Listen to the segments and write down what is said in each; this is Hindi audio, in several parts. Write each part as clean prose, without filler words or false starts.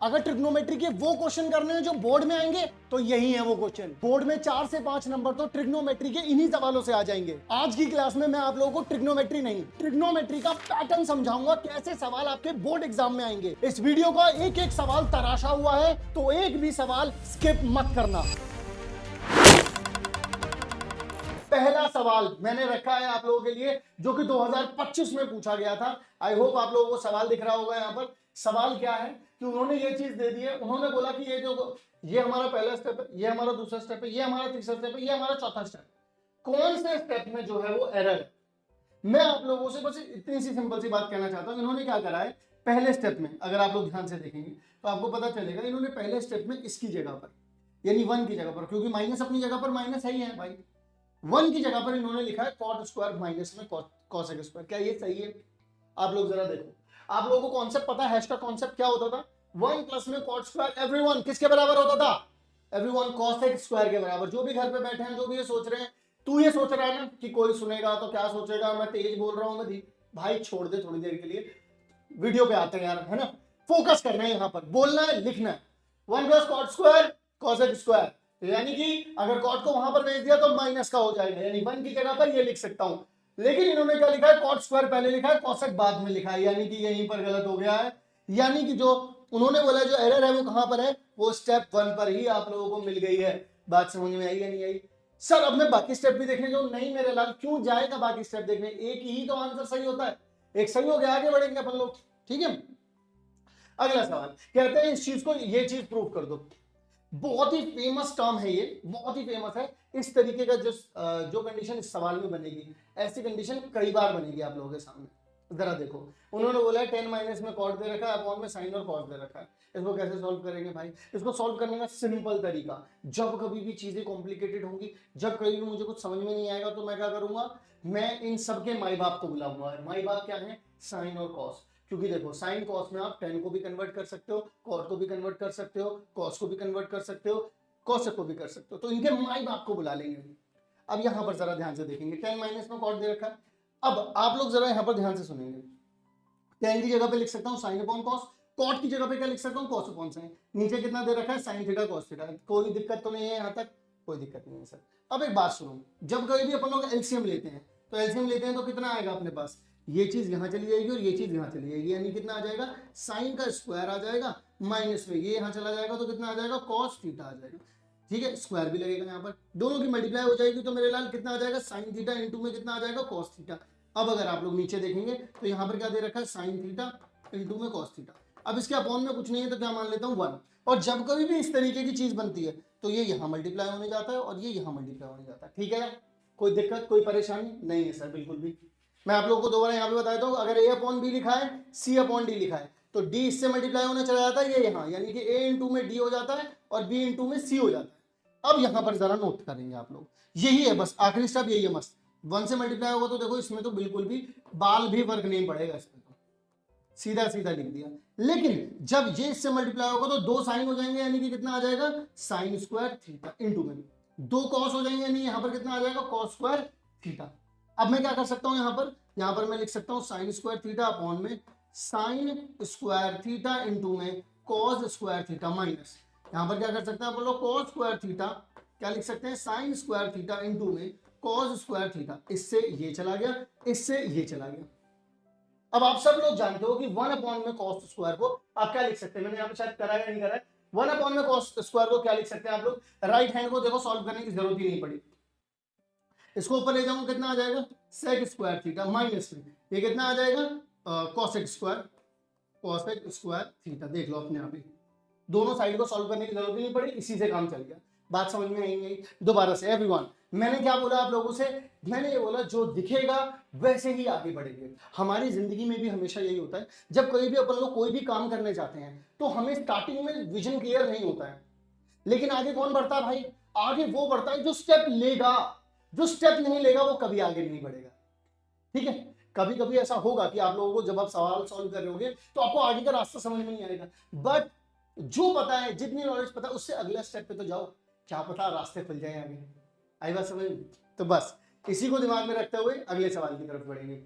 अगर ट्रिग्नोमेट्री के वो क्वेश्चन करने हैं जो बोर्ड में आएंगे तो यही है वो क्वेश्चन। बोर्ड में 4 से 5 नंबर तो ट्रिग्नोमेट्री के इन्हीं सवालों से आ जाएंगे। आज की क्लास में मैं आप लोगों को ट्रिग्नोमेट्री नहीं, ट्रिग्नोमेट्री का पैटर्न समझाऊंगा, कैसे सवाल आपके बोर्ड एग्जाम में आएंगे। इस वीडियो का एक एक सवाल तराशा हुआ है, तो एक भी सवाल स्किप मत करना। पहला सवाल मैंने रखा है आप लोगों के लिए, जो कि 2025 में पूछा गया था। आई होप आप लोगों को सवाल दिख रहा होगा। यहाँ पर सवाल क्या है कि उन्होंने ये चीज दे दी है। उन्होंने बोला कि ये हमारा पहला स्टेप है, ये हमारा दूसरा स्टेप है, ये हमारा तीसरा स्टेप है, ये हमारा चौथा स्टेप। कौन से स्टेप में जो है वो एरर है, मैं आप लोगों से बस इतनी सी सिंपल सी बात कहना चाहता हूँ। इन्होंने क्या करा है, पहले स्टेप में अगर आप लोग ध्यान से देखेंगे तो आपको पता चलेगा, इन्होंने पहले स्टेप में इसकी जगह पर यानी 1 की जगह पर, क्योंकि माइनस अपनी जगह पर माइनस है ही है भाई, 1 की जगह पर इन्होंने लिखा है कॉट स्क्वायर माइनस में कॉसेक स्क्वायर। क्या ये सही है? आप लोग जरा देखो, आप लोगों को कॉन्सेप्ट पता है, हैश का कॉन्सेप्ट क्या होता था? 1 प्लस में कॉट स्क्वायर एवरीवन किसके बराबर होता था? एवरीवन कॉसेक स्क्वायर के बराबर। जो भी घर पे बैठे हैं, जो भी ये सोच रहे हैं, तू ये सोच रहा है ना कि कोई सुनेगा तो क्या सोचेगा, मैं तेज बोल रहा हूं, मैं भाई छोड़ दे थोड़ी देर के लिए, वीडियो पे आते हैं यार, है ना। फोकस करना है, यहाँ पर बोलना है, लिखना है। 1 plus cot square cosec square, यानी कि अगर कॉट को वहां पर भेज दिया तो माइनस का हो जाएगा, यानी 1 की जगह पर ये लिख सकता हूं। लेकिन इन्होंने क्या लिखा है, कॉट स्क्वायर पहले लिखा है, कॉसेक बाद में लिखा है, यानी कि यहीं पर गलत हो गया है। यानी कि जो उन्होंने बोला जो एरर है वो कहां पर है, वो स्टेप 1 पर ही आप लोगों को मिल गई है। बात समझ में आई या नहीं आई? सर अब मैं बाकी स्टेप भी देखने जाऊं? नहीं मेरे लाल, क्यों जाएगा बाकी स्टेप देखने, एक ही तो आंसर सही होता है, एक सही हो गया, आगे बढ़ेंगे अपन लोग, ठीक है। अगला सवाल कहते हैं इस चीज को, ये चीज प्रूव कर दो। बहुत ही फेमस टर्म है ये, बहुत ही फेमस है। इस तरीके का जो कंडीशन इस सवाल में बनेगी, ऐसी कंडीशन कई बार बनेगी आप लोगों के सामने। जरा देखो, उन्होंने बोला है 10 माइनस में कॉट दे रखा है, अपॉन में साइन और कॉस दे रखा है। इसको कैसे सॉल्व करेंगे भाई? इसको सॉल्व करने का सिंपल तरीका, जब कभी भी चीजें कॉम्प्लिकेटेड होंगी, जब कभी भी मुझे कुछ समझ में नहीं आएगा, तो मैं क्या करूंगा, मैं इन सबके माई बाप को बुलाऊंगा। माई बाप क्या है? साइन और कॉस। क्योंकि देखो साइन कॉस में आप 10 को भी कन्वर्ट कर सकते हो, कॉट को भी कन्वर्ट कर सकते हो, कॉस को भी कन्वर्ट कर सकते हो, कॉसेक को भी कर सकते हो, तो इनके माई बाप को बुला लेंगे। अब यहाँ पर जरा ध्यान से देखेंगे, 10 माइनस में कॉट दे रखा है। अब आप लोग जरा यहाँ पर ध्यान से सुनेंगे, 10 की जगह पे लिख सकता हूँ साइन अपॉन कॉस, कॉट की जगह पे क्या लिख सकता हूँ, कॉस अपॉन साइन। नीचे कितना दे रखा है, साइन थीटा कॉस थीटा। कोई दिक्कत तो नहीं है यहाँ तक? कोई दिक्कत नहीं है सर। अब एक बात सुनो, जब कभी भी अपन लोग एलसीएम लेते हैं, तो एलसीएम लेते हैं तो कितना आएगा अपने पास, ये चीज यहाँ चली जाएगी और ये चीज यहाँ चली जाएगी, यानी कितना आ जाएगा, साइन का स्क्वायर आ जाएगा, माइनस में ये यहाँ चला जाएगा तो कितना आ जाएगा, कॉस थीटा आ जाएगा। ठीक है, स्क्वायर भी लगेगा यहाँ पर, दोनों की मल्टीप्लाई हो जाएगी, तो मेरे लाल कितना आ जाएगा, साइन थीटा इंटू में कितना आ जाएगा, कॉस थीटा। अब अगर आप लोग नीचे देखेंगे तो यहाँ पर क्या दे रखा है, साइन थीटा इंटू में कॉस थीटा। अब इसके अपॉन में कुछ नहीं है तो क्या मान लेता हूँ 1। और जब कभी भी इस तरीके की चीज बनती है तो ये यहाँ मल्टीप्लाई होने जाता है और ये यहाँ मल्टीप्लाई होने जाता है। ठीक है, कोई दिक्कत कोई परेशानी नहीं है सर? बिल्कुल भी। मैं आप लोगों को दोबारा यहाँ पे बता देता हूँ, अगर a अपॉन बी लिखा है, c अपॉन डी लिखा है, तो d इससे मल्टीप्लाई होने चला जाता है, ये यहाँ, यानी कि a इंटू में d हो जाता है और b इंटू में c हो जाता है। अब यहाँ पर जरा नोट करेंगे आप लोग, यही है बस आखिरी स्टेप, यही है मस्त। 1 से मल्टीप्लाई होगा तो देखो इसमें तो बिल्कुल भी बाल भी फर्क नहीं पड़ेगा, इसमें तो सीधा सीधा लिख दिया। लेकिन जब ये इससे मल्टीप्लाई होगा तो 2 साइन हो जाएंगे, यानी कि कितना आ जाएगा, साइन स्क्वायर थीटा इंटू में 2 कॉस हो जाएंगे, यानी यहाँ पर कितना आ जाएगा, कॉस स्क्वायर थीटा। अब मैं क्या कर सकता हूँ, यहाँ पर मैं लिख सकता हूँ साइन स्क्वायर थीटा अपॉन में साइन स्क्वायर थीटा इंटू में कॉस स्क्वायर थीटा माइनस, यहाँ पर क्या कर सकते हैं, बोलो कॉस स्क्वायर थीटा, क्या लिख सकते हैं, साइन स्क्वायर थीटा इंटू में कॉस स्क्वायर थीटा। इससे ये चला गया, इससे ये चला गया। अब आप सब लोग जानते हो कि 1 अपॉन में कॉस स्क्वायर को आप क्या लिख सकते हैं, मैंने यहाँ पे शायद करा या नहीं करा है, 1 अपॉन में कॉस स्क्वायर को क्या लिख सकते हैं आप लोग, राइट हैंड को देखो सॉल्व करने की जरूरत ही नहीं पड़ी, इसको ऊपर ले जाऊंगा कितना आ जाएगा, सेक स्क्वायर थीटा माइनस में ये कितना आ जाएगा, कॉसेक स्क्वायर थीटा। देख लो अपने आप ही, दोनों साइड को सॉल्व करने की जरूरत ही नहीं पड़ी, इसी से काम चल गया। बात समझ में आई नहीं? दोबारा से एवरीवन, मैंने क्या बोला आप लोगों से, मैंने ये बोला जो दिखेगा वैसे ही आगे बढ़ेंगे। हमारी जिंदगी में भी हमेशा यही होता है, जब कभी भी अपन लोग कोई भी काम करने जाते हैं तो हमें स्टार्टिंग में विजन क्लियर नहीं होता है, लेकिन आगे कौन बढ़ता है भाई, आगे वो बढ़ता है जो स्टेप लेगा, जो स्टेप नहीं लेगा वो कभी आगे नहीं बढ़ेगा। ठीक है, कभी कभी ऐसा होगा कि आप लोगों को जब आप सवाल सॉल्व कर रहे होंगे तो आपको आगे का रास्ता समझ में नहीं आएगा, बट जो पता है, जितनी नॉलेज पता है, उससे अगले स्टेप पे तो जाओ, क्या पता रास्ते खुल जाए आगे। आई बात समझ? तो बस इसी को दिमाग में रखते हुए अगले सवाल की तरफ बढ़ेंगे।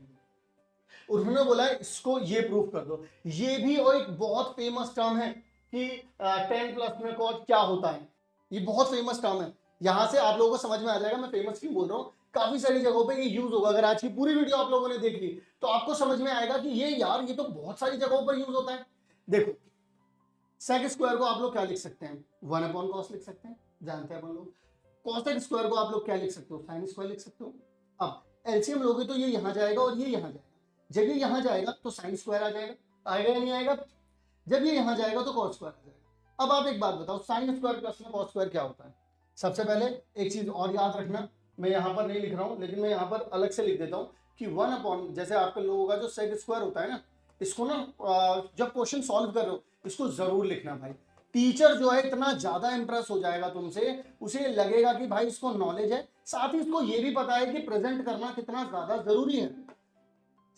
उन्होंने बोला इसको ये प्रूफ कर दो, ये भी और एक बहुत फेमस टर्म है कि 10 प्लस में कॉट क्या होता है। ये बहुत फेमस टर्म है, यहां से आप लोगों को समझ में आ जाएगा मैं फेमस क्यों बोल रहा हूँ। काफी सारी जगहों पे ये यूज होगा, अगर आज की पूरी वीडियो आप लोगों ने देख ली तो आपको समझ में आएगा कि ये यार ये तो बहुत सारी जगहों पर यूज होता है। देखो सेक स्क्वायर को आप लोग क्या लिख सकते हैं, 1/cos लिख सकते हैं, जानते हैं अपन लोग। कॉसेक स्क्वायर को आप लोग क्या लिख सकते हो, साइन स्क्वायर लिख सकते हो। अब एलसीएम लोगे तो ये यहां जाएगा और ये यहां जाएगा, जब ये यहां जाएगा तो साइन स्क्वायर आ जाएगा, आएगा या नहीं आएगा। जब ये यहां जाएगा तो कॉस स्क्वायर आ जाएगा। अब आप एक बात बताओ, साइन स्क्वायर प्लस में कॉस स्क्वायर क्या होता है। सबसे पहले एक चीज और याद रखना, मैं यहाँ पर नहीं लिख रहा हूँ लेकिन मैं यहाँ पर अलग से लिख देता हूँ कि 1 जैसे आपके लोगों का जो सेक स्क्वायर होता है ना, इसको ना जब क्वेश्चन सॉल्व कर रहे हो इसको जरूर लिखना भाई। टीचर जो है इतना ज्यादा इंप्रेस हो जाएगा तुमसे, उसे लगेगा कि भाई इसको नॉलेज है, साथ ही इसको ये भी पता है कि प्रेजेंट करना कितना ज्यादा जरूरी है,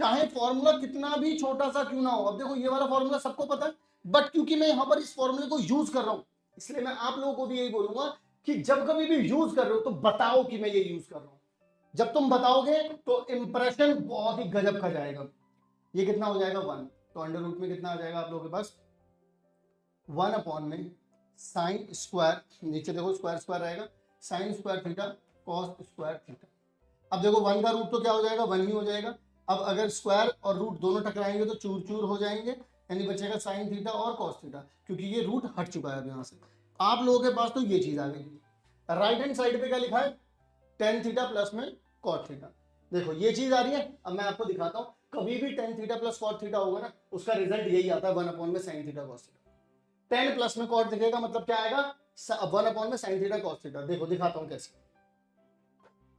चाहे फॉर्मूला कितना भी छोटा सा क्यों ना हो। अब देखो ये वाला फॉर्मूला सबको पता है, बट क्योंकि मैं यहां पर इस फॉर्मूले को यूज कर रहा हूं इसलिए मैं आप लोगों को भी यही बोलूंगा कि जब कभी भी यूज कर रहे हो तो बताओ कि मैं ये यूज कर रहा हूं। जब तुम बताओगे तो इंप्रेशन बहुत ही गजब का जाएगा। ये कितना हो जाएगा 1, तो अंडर रूट में कितना आ जाएगा आप लोगों के पास 1 में साइन स्क्वायर, नीचे देखो स्क्वायर स्क्वायर रहेगा, sine square theta cos square theta. अब देखो 1 का रूट तो क्या हो जाएगा 1 ही हो जाएगा। अब अगर स्क्वायर और रूट दोनों टकराएंगे तो चूर चूर हो जाएंगे, यानी बचेगा साइन थीटा और कॉस थीटा, क्योंकि ये रूट हट चुका है अब यहाँ से। आप लोगों के पास तो ये चीज आ गई। राइट हैंड साइड पे क्या लिखा है, टेन थीटा प्लस में कॉट थीटा। देखो ये चीज आ रही है। अब मैं आपको दिखाता हूँ, कभी भी tan theta plus cot theta होगा ना उसका रिजल्ट यही आता है 1 में sin theta cos theta. 10 plus में कॉट दिखेगा मतलब क्या आएगा 1 में साइन थीटा कॉस थीटा। देखो दिखाता हूँ कैसे।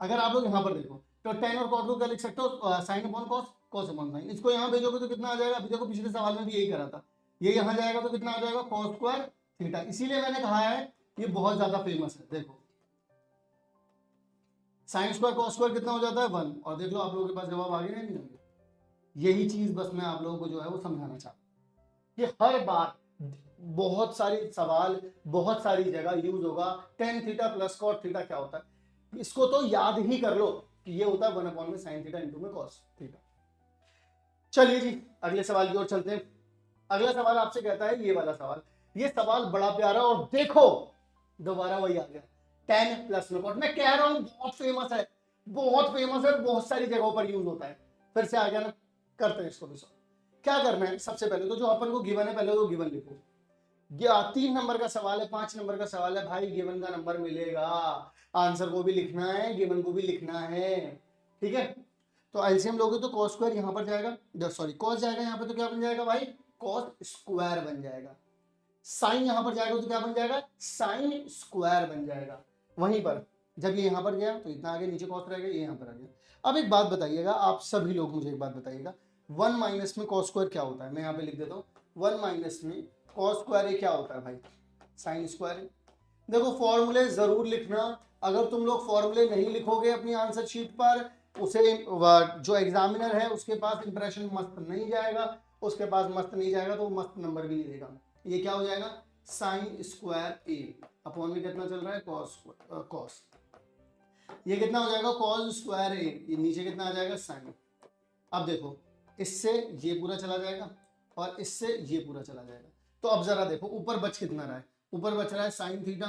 अगर आप लोग यहाँ पर देखो तो 10 और कॉट को क्या लिख सकते हो, sine upon cos, cos upon sine. इसको यहाँ भेजोगे तो कितना आ जाएगा, अभी देखो पिछले सवाल में भी यही करा था, ये यहाँ जाएगा तो कितना आ जाएगा कॉस स्क्वायर थीटा। इसीलिए मैंने कहा है ये बहुत ज्यादा फेमस है। देखो साइन स्क्वायर कॉस स्क्वायर कितना हो जाता है 1, और देख लो आप लोगों के पास जवाब आ गया नहीं आगे। यही चीज बस मैं आप लोगों को जो है वो समझाना चाहता हूँ कि हर बार बहुत सारी सवाल बहुत सारी जगह यूज होगा tan theta plus cot theta क्या होता है, इसको तो याद ही कर लो कि ये होता है 1 में साइन थीटा इंटू में कॉस थीटा। चलिए जी अगले सवाल की ओर चलते हैं। अगला सवाल आपसे कहता है ये वाला सवाल, ये सवाल बड़ा प्यारा, और देखो दोबारा वही आ गया 10 प्लस में कॉट। मैं कह रहा हूं बहुत फेमस है, बहुत फेमस है, बहुत सारी जगहों पर यूज होता है। फिर से आ गया ना, करते हैं इसको भी सॉल्व। क्या करना है, सबसे पहले तो जो अपन को गिवन है पहले तो गिवन लिखो। 3 नंबर का सवाल है, 5 नंबर का सवाल है भाई, गिवन का नंबर मिलेगा, आंसर को भी लिखना है गिवन को भी लिखना है, ठीक है। तो एलसीएम लोगे तो कॉस स्क्वायर यहाँ पर जाएगा, सॉरी कॉस जाएगा यहाँ पे तो क्या बन जाएगा भाई कॉस स्क्वायर बन जाएगा। साइन यहाँ पर जाएगा तो क्या बन जाएगा साइन स्क्वायर बन जाएगा। वहीं पर जब ये यहाँ पर गया तो इतना आगे नीचे कॉस रहेगा, ये यहाँ पर आ गया। अब एक बात बताइएगा आप सभी लोग, मुझे एक बात बताइएगा 1 माइनस में कॉस स्क्वायर क्या होता है। मैं यहाँ पे लिख देता हूँ 1 माइनस में कॉस स्क्वायर ये क्या होता है भाई साइन स्क्वायर। देखो फॉर्मूले जरूर लिखना, अगर तुम लोग फॉर्मूले नहीं लिखोगे अपनी आंसर शीट पर उसे जो एग्जामिनर है उसके पास इंप्रेशन मस्त नहीं जाएगा, उसके पास मस्त नहीं जाएगा तो मस्त नंबर भी नहीं देगा। ये क्या हो जाएगा साइन स्क्वायर ए अपॉन में कितना चल रहा है कॉस, ये कितना हो जाएगा कॉस स्क्वायर ए, ये नीचे कितना आ जाएगा साइन। अब देखो इससे ये पूरा चला जाएगा और इससे ये पूरा चला जाएगा। तो अब जरा देखो ऊपर बच कितना रहा है, ऊपर बच रहा है साइन थीटा,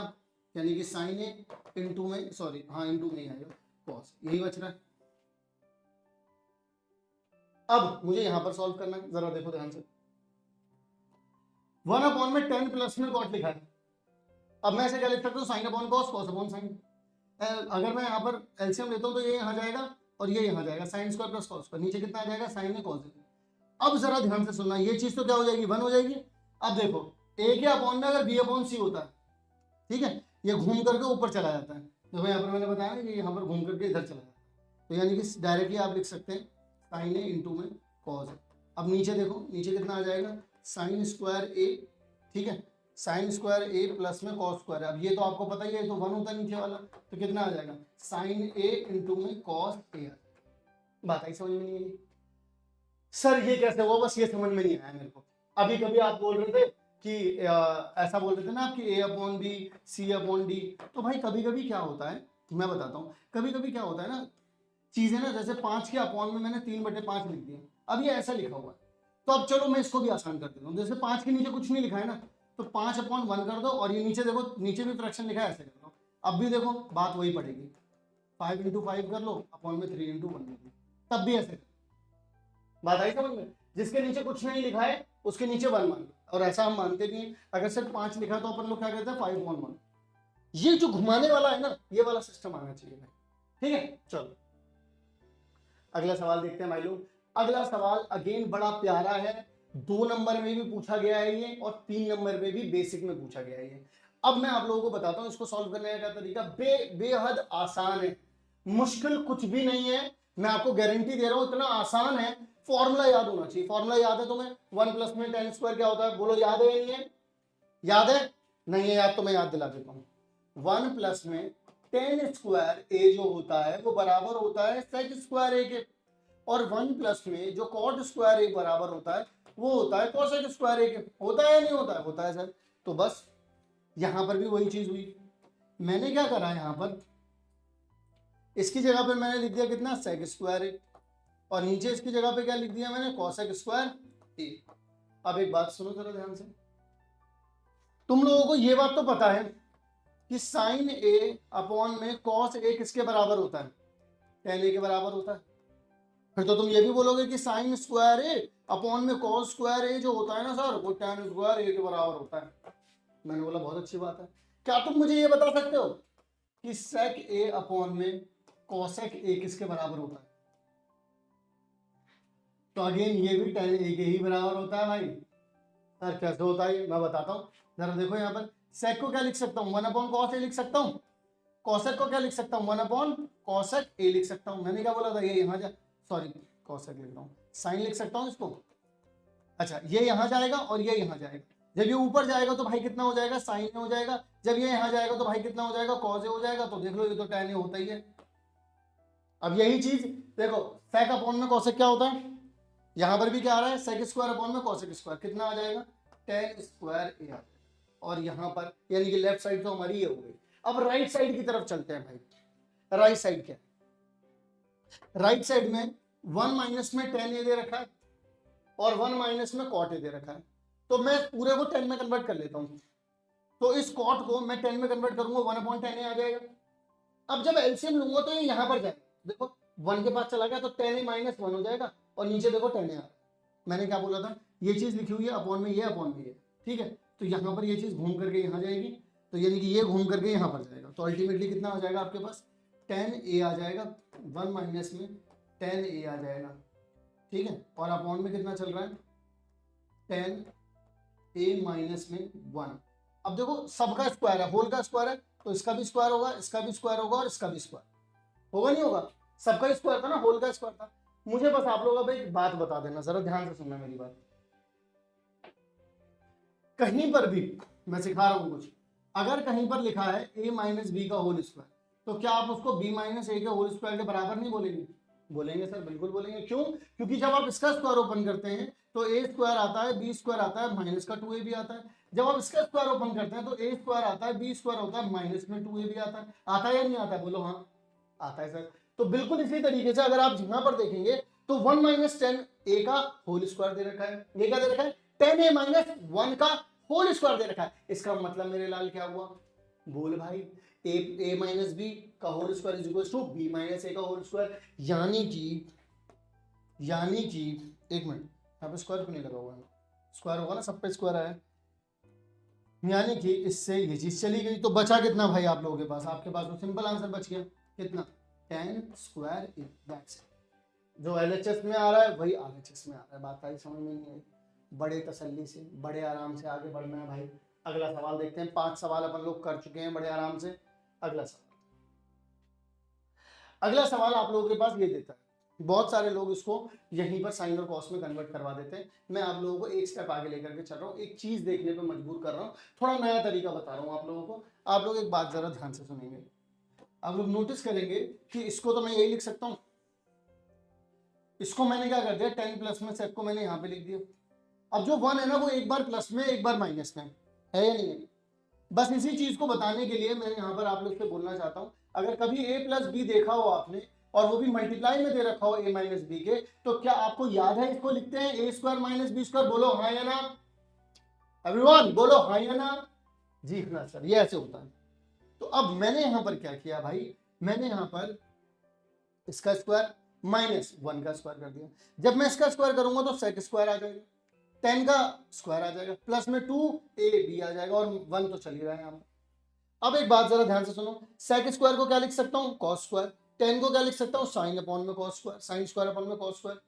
यानी कि साइन ए इंटू में, सॉरी हाँ इंटू में ही आएगा कॉस, यही बच रहा है। अब मुझे यहां पर सॉल्व करना है, जरा देखो ध्यान से। 1 अपॉन में 10 प्लस में कॉट लिखा है, अब मैं इसे क्या लिख सकता हूँ sine upon cos, cos upon sine. अगर मैं यहाँ पर एलसीएम लेता हूँ तो ये यहाँ जाएगा और ये यहाँ जाएगा, sign square plus cos square, नीचे कितना आ जाएगा साइन है कॉस है। अब जरा ध्यान से सुनना, ये चीज तो क्या हो जाएगी 1 हो जाएगी। अब देखो ए के अपॉन में अगर बी अपॉन सी होता है, ठीक है, ये घूम करके ऊपर चला जाता है। देखो यहाँ पर मैंने बताया ना कि यहाँ पर घूम करके इधर चला जाता है, तो यानी कि डायरेक्टली आप लिख सकते हैं साइन ए इंटू में कॉस है। अब नीचे देखो नीचे कितना आ जाएगा साइन स्क्वायर ए, ठीक है, साइन स्क्वायर ए प्लस में कॉस स्क्वायर। अब ये तो आपको पता ही है तो 1 होता है नीचे वाला, तो कितना आ जाएगा साइन ए इंटू में कॉस ए। बात आई समझ में नहीं आई सर ये कैसे हुआ, बस ये समझ में नहीं आया मेरे को। अभी कभी आप बोल रहे थे कि ऐसा बोल रहे थे ना आप कि A upon B C upon D, तो भाई कभी कभी क्या होता है मैं बताता हूँ, कभी कभी क्या होता है ना चीजें ना, जैसे 5 के अपॉन में मैंने 3/5 लिख दिया, अब ये ऐसा लिखा हुआ है, तो अब चलो मैं इसको भी आसान कर देता हूँ। जैसे 5 के नीचे कुछ नहीं लिखा है ना, तो 5/1 कर दो, और ये नीचे देखो, नीचे भी फ्रैक्शन लिखा है, ऐसे कर लो। अब भी देखो बात वही पड़ेगी, 5 × 5 कर लो, अपॉन में 3 × 1, तब भी ऐसे बात आई समझ में। जिसके नीचे कुछ नहीं लिखा है उसके नीचे 1 मान लो, और ऐसा हम मानते भी हैं। अगर सिर्फ 5 लिखा तो अपन लोग क्या कहते हैं, 5/1। ये जो घुमाने वाला है ना, ये वाला सिस्टम आना चाहिए भाई, ठीक है। चलो अगला सवाल देखते हैं भाई लोग। अगला सवाल अगेन बड़ा प्यारा है, 2 नंबर में भी पूछा गया है ये, और 3 नंबर में भी बेसिक में पूछा गया है ये। अब मैं आप लोगों को बताता हूं इसको सॉल्व करने का क्या तरीका। बेहद आसान है, मुश्किल कुछ भी नहीं है, मैं आपको गारंटी दे रहा हूं, इतना आसान है। फॉर्मूला याद होना चाहिए। फॉर्मूला याद है तुम्हें, 1 + में tan स्क्वायर क्या होता है, बोलो याद है या नहीं है? याद है? नहीं है याद तो मैं याद दिला देता हूं। 1 + में tan स्क्वायर a जो होता है वो बराबर होता है sec स्क्वायर a के, और 1 + में जो cot स्क्वायर a बराबर होता है वो होता है cosec स्क्वायर a के। होता है या नहीं होता है? होता है सर। तो बस यहां पर भी वही चीज हुई। मैंने क्या करा, यहां पर इसकी जगह पे मैंने लिख दिया कितना, sec स्क्वायर a, और नीचे इसकी जगह पे क्या लिख दिया मैंने, cosec स्क्वायर a। अब एक बात सुनो जरा ध्यान से, तुम लोगों को ये बात तो पता है कि साइन a अपॉन में cos a किसके बराबर होता है, tan a के बराबर होता है। फिर तो तुम ये भी बोलोगे कि साइन स्क्वायर a अपॉन में cos स्क्वायर a जो होता है ना सर, वो tan स्क्वायर a के बराबर होता है। मैंने बोला बहुत अच्छी बात है। क्या तुम मुझे ये बता सकते हो कि sec a अपॉन में cosec a किसके बराबर होता है? तो अगेन ये भी tan a के ही बराबर होता है भाई। सर कैसे होता है मैं बताता हूँ, जरा देखो यहाँ पर। sec को क्या लिख सकता हूँ, 1/cos a लिख सकता हूँ। cosec को क्या लिख सकता हूँ, 1/cosec a लिख सकता हूँ। मैंने क्या बोला था, ये यहाँ जा, सॉरी cosec लिख रहा हूँ, साइन लिख सकता हूँ इसको। अच्छा ये यहाँ जाएगा और ये यहाँ जाएगा, जब ये ऊपर जाएगा तो भाई कितना हो जाएगा, साइन हो जाएगा। जब ये यहाँ जाएगा तो भाई कितना हो जाएगा, cos a हो जाएगा। तो देख लो ये तो tan a होता ही है। अब यही चीज देखो, sec अपॉन में cosec क्या होता है, यहां पर भी क्या आ रहा है, sec स्क्वायर अपॉन में cosec स्क्वायर, कितना आ जाएगा, tan स्क्वायर a आ जाएगा। और यहां पर यानी कि लेफ्ट साइड तो हमारी ये हो गई। अब राइट साइड की तरफ चलते हैं भाई। राइट साइड क्या, राइट साइड में 1 - में tan a दे रखा है और 1 - में cot a दे रखा है। तो मैं पूरे को 10 में कन्वर्ट कर लेता हूं। तो इस cot को मैं 10 में कन्वर्ट करूंगा, 1/10 a आ जाएगा। अब जब एलसीएम लूंगा तो ये यहां पर जाएगा, देखो 1 के पास चला गया तो tan a - 1 हो जाएगा, और नीचे देखो tan a आ रहा है। मैंने क्या बोला था, ये चीज लिखी हुई है अपॉन में ये, अपॉन में ये, ठीक है। तो यहाँ पर ये चीज घूम करके यहाँ जाएगी, तो यानी कि ये घूम करके यहाँ पर जाएगा। तो अल्टीमेटली कितना आ जाएगा आपके पास, tan a आ जाएगा, 1 - में tan a आ जाएगा, ठीक है। और अपॉन में कितना चल रहा है, tan a - में 1। अब देखो सबका स्क्वायर है, होल का स्क्वायर है, तो इसका भी स्क्वायर होगा, इसका भी स्क्वायर होगा, और इसका भी स्क्वायर होगा, नहीं होगा? सबका स्क्वायर था ना, होल का स्क्वायर था। मुझे बस आप लोग अब एक बात बता देना, जरा ध्यान से सुनना मेरी बात। कहीं पर भी मैं सिखा रहा हूं कुछ, अगर कहीं पर लिखा है a - b का होल स्क्वायर, तो क्या आप उसको b - a के होल स्क्वायर के बराबर नहीं बोलेंगे? बोलेंगे सर, बिल्कुल बोलेंगे। क्यों? क्योंकि जब आप इसका स्क्वायर ओपन करते हैं तो a स्क्वायर आता है, b स्क्वायर आता है, माइनस का 2a भी आता है। जब आप इसका स्क्वायर ओपन करते हैं तो a स्क्वायर आता है, b स्क्वायर होता है, माइनस में 2a भी आता है। आता है या नहीं आता है? बोलो हाँ आता है सर। तो बिल्कुल इसी तरीके से अगर आप यहां पर देखेंगे तो 1 - tan a का होल स्क्वायर दे रखा है, ये क्या दे रखा है, tan a - 1 का होल स्क्वायर दे रखा है। इसका मतलब मेरे लाल क्या हुआ, बोल भाई, a - b का whole square is equal to b - a का होल स्क्वायर। यानी कि एक मिनट, यहाँ पे स्क्वायर क्यों नहीं लगा हुआ है, स्क्वायर होगा ना, सब पे स्क्वायर है। यानी कि इससे ये चीज चली गई, तो बचा कितना भाई आप लोगों के पास, आपके पास तो सिंपल आंसर बच गया, कितना, tan square a, that's it. जो एलएचएस में आ रहा है वही आरएचएस में आ रहा है। बात आई समझ में नहीं आई? बड़े तसल्ली से, बड़े आराम से आगे बढ़ना है भाई। अगला सवाल देखते हैं। 5 सवाल अपन लोग कर चुके हैं बड़े आराम से। अगला सवाल, अगला सवाल आप लोगों के पास ये देता है, बहुत सारे लोग इसको यहीं पर साइन और कॉस में कन्वर्ट करवा देते हैं। मैं आप लोगों को एक स्टेप आगे लेकर के चल रहा हूँ, एक चीज देखने पे मजबूर कर रहा हूँ, थोड़ा नया तरीका बता रहा हूँ आप लोगों को। आप लोग एक बात जरा ध्यान से सुनेंगे, आप लोग नोटिस करेंगे कि इसको तो मैं यही लिख सकता हूँ, इसको मैंने क्या कर दिया, 10 प्लस में सेक को मैंने यहाँ पे लिख दिया। अब जो 1 है ना वो एक बार प्लस में एक बार माइनस में है या नहीं है? बस इसी चीज को बताने के लिए मैं यहाँ पर आप लोग से बोलना चाहता हूँ, अगर कभी a + b देखा हो आपने और वो भी मल्टीप्लाई में दे रखा हो a - b के, तो क्या आपको याद है इसको लिखते हैं a² - b²? बोलो हाँ या ना। एवरीवन बोलो हाँ या ना? जी हाँ सर, ये ऐसे होता है। तो अब मैंने यहां पर क्या किया भाई, मैंने यहां पर इसका स्क्वायर माइनस 1 का स्क्वायर कर दिया। जब मैं इसका स्क्वायर करूंगा तो सेक स्क्वायर आ जाएगा, 10 का स्क्वायर आ जाएगा, प्लस में 2ab आ जाएगा, और 1 तो चल ही रहा है यहाँ पर। अब एक बात जरा ध्यान से सुनो, सेक स्क्वायर को क्या लिख सकता हूँ, कॉस स्क्वायर। 10 को क्या लिख सकता हूँ, साइन अपॉन में cos square, sine square upon में कॉस स्क्वायर।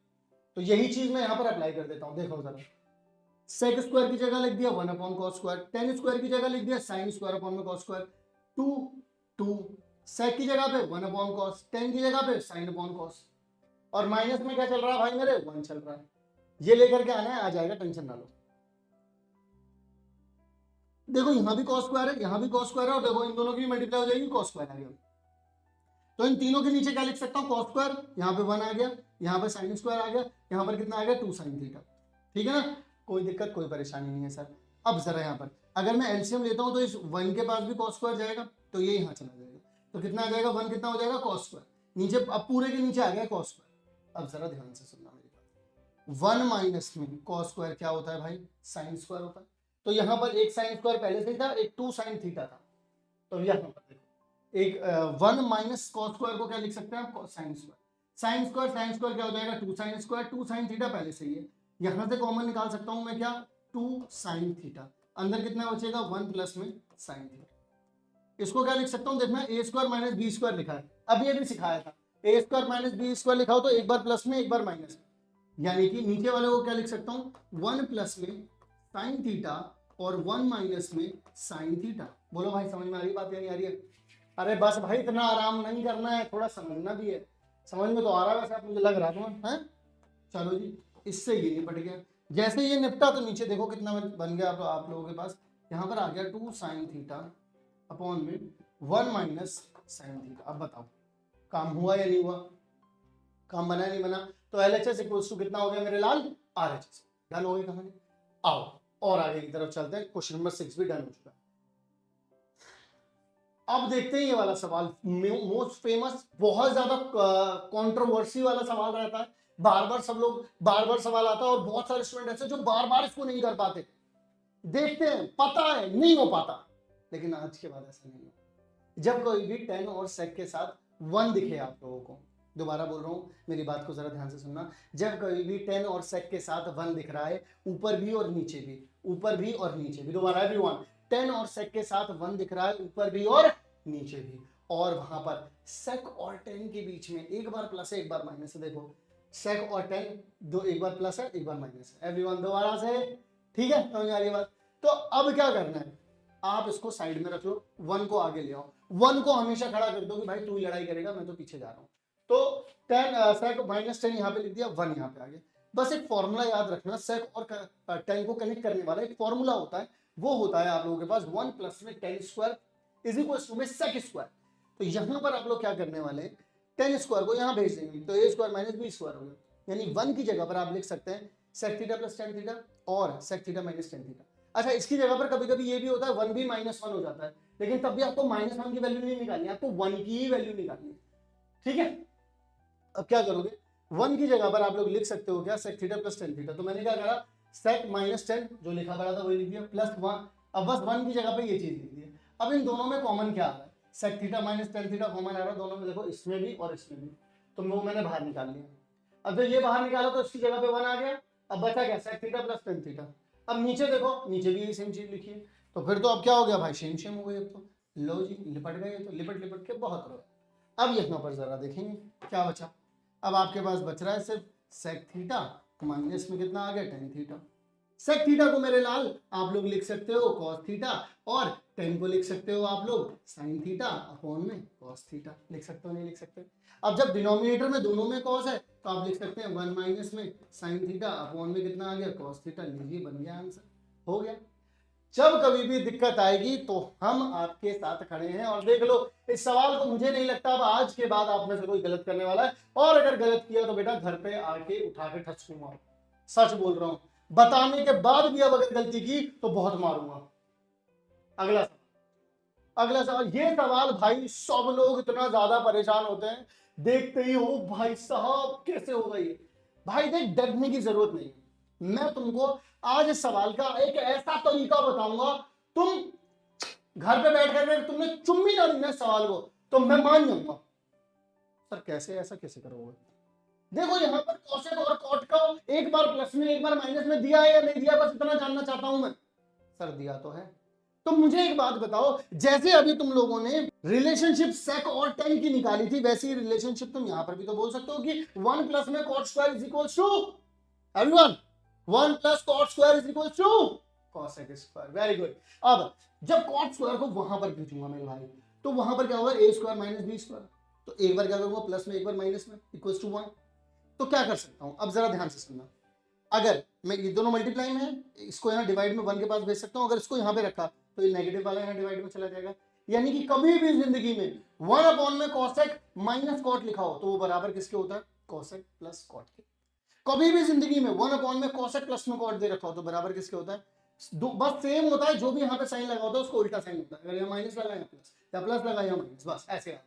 तो यही चीज मैं यहाँ पर अप्लाई कर देता हूँ। देखो जरा, सेक स्क्वायर की जगह लिख दिया 1 अपॉन कॉस स्क्वायर, 10 स्क्वायर की जगह लिख दिया साइन स्क्वायर अपॉन में कॉस स्क्वायर, 2 सेक की जगह पे 1 अपॉन कॉस, 10 की जगह पे साइन अपॉन कॉस, और माइनस में क्या चल रहा है भाई मेरे, 1 चल रहा है। ये लेकर के आना है, आ जाएगा, टेंशन ना लो। देखो यहां भी कॉस स्क्वायर है, यहां भी कॉस स्क्वायर है, और देखो इन दोनों की मल्टीप्लाई हो जाएगी, कॉस स्क्वायर आ गया। तो इन तीनों के नीचे क्या लिख सकता हूँ, कॉस स्क्वायर, यहाँ पे 1 आ गया, यहाँ पे साइन स्क्वायर आ गया, यहाँ पर कितना आ गया, 2 साइन थीटा। ठीक है ना, कोई दिक्कत कोई परेशानी नहीं है सर। अब जरा यहाँ पर अगर मैं एलसीएम लेता हूँ तो इस 1 के पास भी कॉस स्क्वायर जाएगा, तो ये यहाँ चला जाएगा, तो कितना आ जाएगा, 1 कितना हो जाएगा, कॉस स्क्वायर। नीचे अब पूरे के नीचे आ गया कॉस स्क्वायर। अब जरा ध्यान से सुनना मेरी बात, 1 माइनस में कॉस स्क्वायर क्या होता है भाई, साइन स्क्वायर होता है। तो यहाँ पर एक साइन स्क्वायर पहले से ही था, एक 2 साइन थीटा था। तो यहाँ पर देखो एक 1 माइनस कॉस स्क्वायर को क्या लिख सकते हैं आप, साइन स्क्वायर। साइन स्क्वायर क्या हो जाएगा, 2 साइन स्क्वायर, 2 साइन थीटा पहले से ही है, यहां से कॉमन निकाल सकता हूं मैं क्या, 2 साइन थीटा, अंदर कितना बचेगा, 1 प्लस में साइन थीटा। इसको क्या लिख सकता हूं, देखना ए स्क्वायर माइनस बी स्क्वायर लिखा है, अब ये भी सिखाया था, ए स्क्वायर माइनस बी स्क्वायर लिखा हो तो एक बार प्लस में एक बार माइनस में, यानी कि नीचे वाले को क्या लिख सकता हूं, 1 प्लस में साइन थीटा और 1 माइनस में साइन थीटा। बोलो भाई समझ में आ रही बात या नहीं आ रही है? अरे बस भाई इतना आराम नहीं करना है, थोड़ा समझना भी है। समझ में तो आ रहा है वैसे, मुझे लग रहा है। चलो जी, इससे ये निपट गया। जैसे ये निपटा तो नीचे देखो कितना बन गया आप लोगों के पास, यहाँ पर आ गया 2 साइन थीटा अपॉन में 1 माइनस साइन थीटा। अब बताओ काम हुआ या नहीं हुआ, काम बना या नहीं बना? तो L H S equals to कितना हो गया मेरे लाल, आर एच एस। डन हो गई कहानी। आओ और आगे की तरफ चलते हैं, क्वेश्चन नंबर 6 भी डन हो चुका है। अब देखते हैं ये वाला सवाल, मोस्ट फेमस, बहुत ज्यादा कंट्रोवर्सी वाला सवाल रहता है, बार बार सब लोग बार बार सवाल आता है, और बहुत सारे स्टूडेंट ऐसे जो बार बार इसको नहीं कर पाते। देखते हैं, पता है नहीं हो पाता, लेकिन आज के बाद ऐसा नहीं हो। जब कोई भी 10 और सेक के साथ 1 दिखे आप लोगों को, दोबारा बोल रहा हूं, मेरी बात को जरा ध्यान से सुनना, जब कोई भी 10 और सेक के साथ 1 दिख रहा है, ऊपर भी और नीचे भी, ऊपर भी और नीचे भी, दोबारा एवरीवन, 10 और सेक के साथ 1 दिख रहा है, ऊपर भी और नीचे भी, और वहां पर सेक और 10 के बीच में एक बार प्लस है एक बार माइनस है। देखो सेक और 10 दो, एक बार प्लस है एक बार माइनस है, एवरीवन दोबारा से, ठीक है समझ आ रही बात? तो अब क्या करना है, आप इसको साइड में रख लो, 1 को आगे ले आओ, 1 को हमेशा खड़ा कर दो कि भाई तू ही लड़ाई करेगा, मैं तो पीछे जा रहा हूं। तो 10 सेक माइनस 10 यहाँ पे लिख दिया, 1 यहाँ पे आ गया। बस एक फॉर्मूला याद रखना, सेक और 10 को कनेक्ट करने वाला एक फॉर्मूला होता है, वो होता है आप लोगों के पास 1 प्लस में 10 स्क्वायर इज इक्वल टू में सेक स्क्वायर। तो यहां पर आप लोग क्या करने वाले हैं, 10 स्क्वायर को यहां भेज देंगे, तो ए स्क्वायर माइनस बी स्क्वायर हो गया, यानी 1 की जगह पर आप लिख सकते हैं sec theta plus ten theta और sec theta minus ten theta. अच्छा इसकी जगह पर कभी कभी ये भी होता है 1 भी -1 हो जाता है, लेकिन तब भी आपको -1 की वैल्यू नहीं निकालनी, आपको 1 की ही वैल्यू निकालनी है। ठीक है, अब क्या करोगे, 1 की जगह पर आप लोग लिख सकते हो क्या, sec theta plus ten theta. तो मैंने क्या करा, सेक माइनस 10 जो लिखा पड़ा था वही लिख दिया, प्लस 1, अब बस 1 की जगह पर ये चीज लिख दी। अब इन दोनों में कॉमन क्या आ रहा है, sec theta minus ten theta common आ रहा है दोनों में, देखो इसमें भी और इसमें भी, तो वो मैंने बाहर निकाल लिया। अब जब ये बाहर निकाला तो इसकी जगह पे 1 आ गया, अब बचा क्या, sec theta plus ten theta. अब नीचे देखो, नीचे भी यही सेम चीज लिखी है, तो फिर तो अब क्या हो गया भाई, सेम सेम हो गई। अब तो लो जी लिपट गए, तो लिपट लिपट के बहुत रहो। अब यहाँ पर जरा देखेंगे क्या बचा, अब आपके पास बच रहा है सिर्फ सेक थीटा माइनस में कितना आ गया, टेन थीटा। सेक थीटा को मेरे लाल आप लोग लिख सकते हो कॉस थीटा, और 10 को लिख सकते हो आप लोग साइन थीटा अपॉन में कॉस थीटा। लिख सकते हो नहीं लिख सकते? अब जब डिनोमिनेटर में दोनों में कॉस है तो आप लिख सकते हैं 1 माइनस में साइन थीटा अपॉन में कितना आ गया, कॉस थीटा। लीजिए बन गया आंसर, हो गया। जब कभी भी दिक्कत आएगी तो हम आपके साथ खड़े हैं। और देख लो इस सवाल को, मुझे नहीं लगता अब आज के बाद आप में से कोई गलत करने वाला है, और अगर गलत किया तो बेटा घर पे आके उठा के ठसूंगा, सच बोल रहा हूं। बताने के बाद भी अब अगर गलती की तो बहुत मारूंगा। अगला सवाल, अगला सवाल, ये सवाल भाई सब लोग इतना ज्यादा परेशान होते हैं, देखते ही हो भाई साहब कैसे होगा ये। भाई देख डरने की जरूरत नहीं, मैं तुमको आज इस सवाल का एक ऐसा तरीका बताऊंगा, तुम घर पे बैठ कर तुमने चुम्मी ना दी ना सवाल को तो मैं मान जाऊंगा। सर कैसे, ऐसा कैसे करोगे? देखो यहाँ पर कॉसेक और कॉट का एक बार प्लस में एक बार माइनस में दिया है या नहीं दिया, बस इतना जानना चाहता हूं मैं। सर दिया तो है। तो मुझे एक बात बताओ, जैसे अभी तुम लोगों ने रिलेशनशिप सेक और टेन की निकाली थी, वैसी ही रिलेशनशिप तुम यहां पर भी तो बोल सकते हो कि 1 प्लस में cot square is equal to, everyone 1 plus cot square is equal to cosec square. Very good. अब जब कॉट स्क्वायर को वहां पर भेजूंगा मेरे भाई, तो वहां पर क्या होगा, ए स्क्वायर माइनस बी स्क्वायर। तो एक बार क्या करूंगा प्लस में एक बार माइनस में इक्वल टू 1। तो क्या कर सकता हूं, अब जरा ध्यान से सुनना। अगर मैं ये दोनों मल्टीप्लाई में है, इसको यहाँ डिवाइड में 1 के पास भेज सकता हूँ। अगर इसको यहाँ पे रखा तो ये नेगेटिव वाला यहाँ डिवाइड में चला जाएगा। यानी कि कभी भी जिंदगी में 1 अपॉन में कॉसेक माइनस कॉट लिखा हो तो वो बराबर किसके होता है, कॉसेक प्लस कॉट के। कभी भी जिंदगी में 1 अपॉन में कॉसेक प्लस में कॉट दे रखा हो तो बराबर किसके होता है, बस सेम होता है, जो भी यहाँ पे साइन लगा होता है उसको उल्टा साइन होता है। अगर यहाँ माइनस लगा या प्लस, या प्लस लगा या माइनस, बस ऐसे।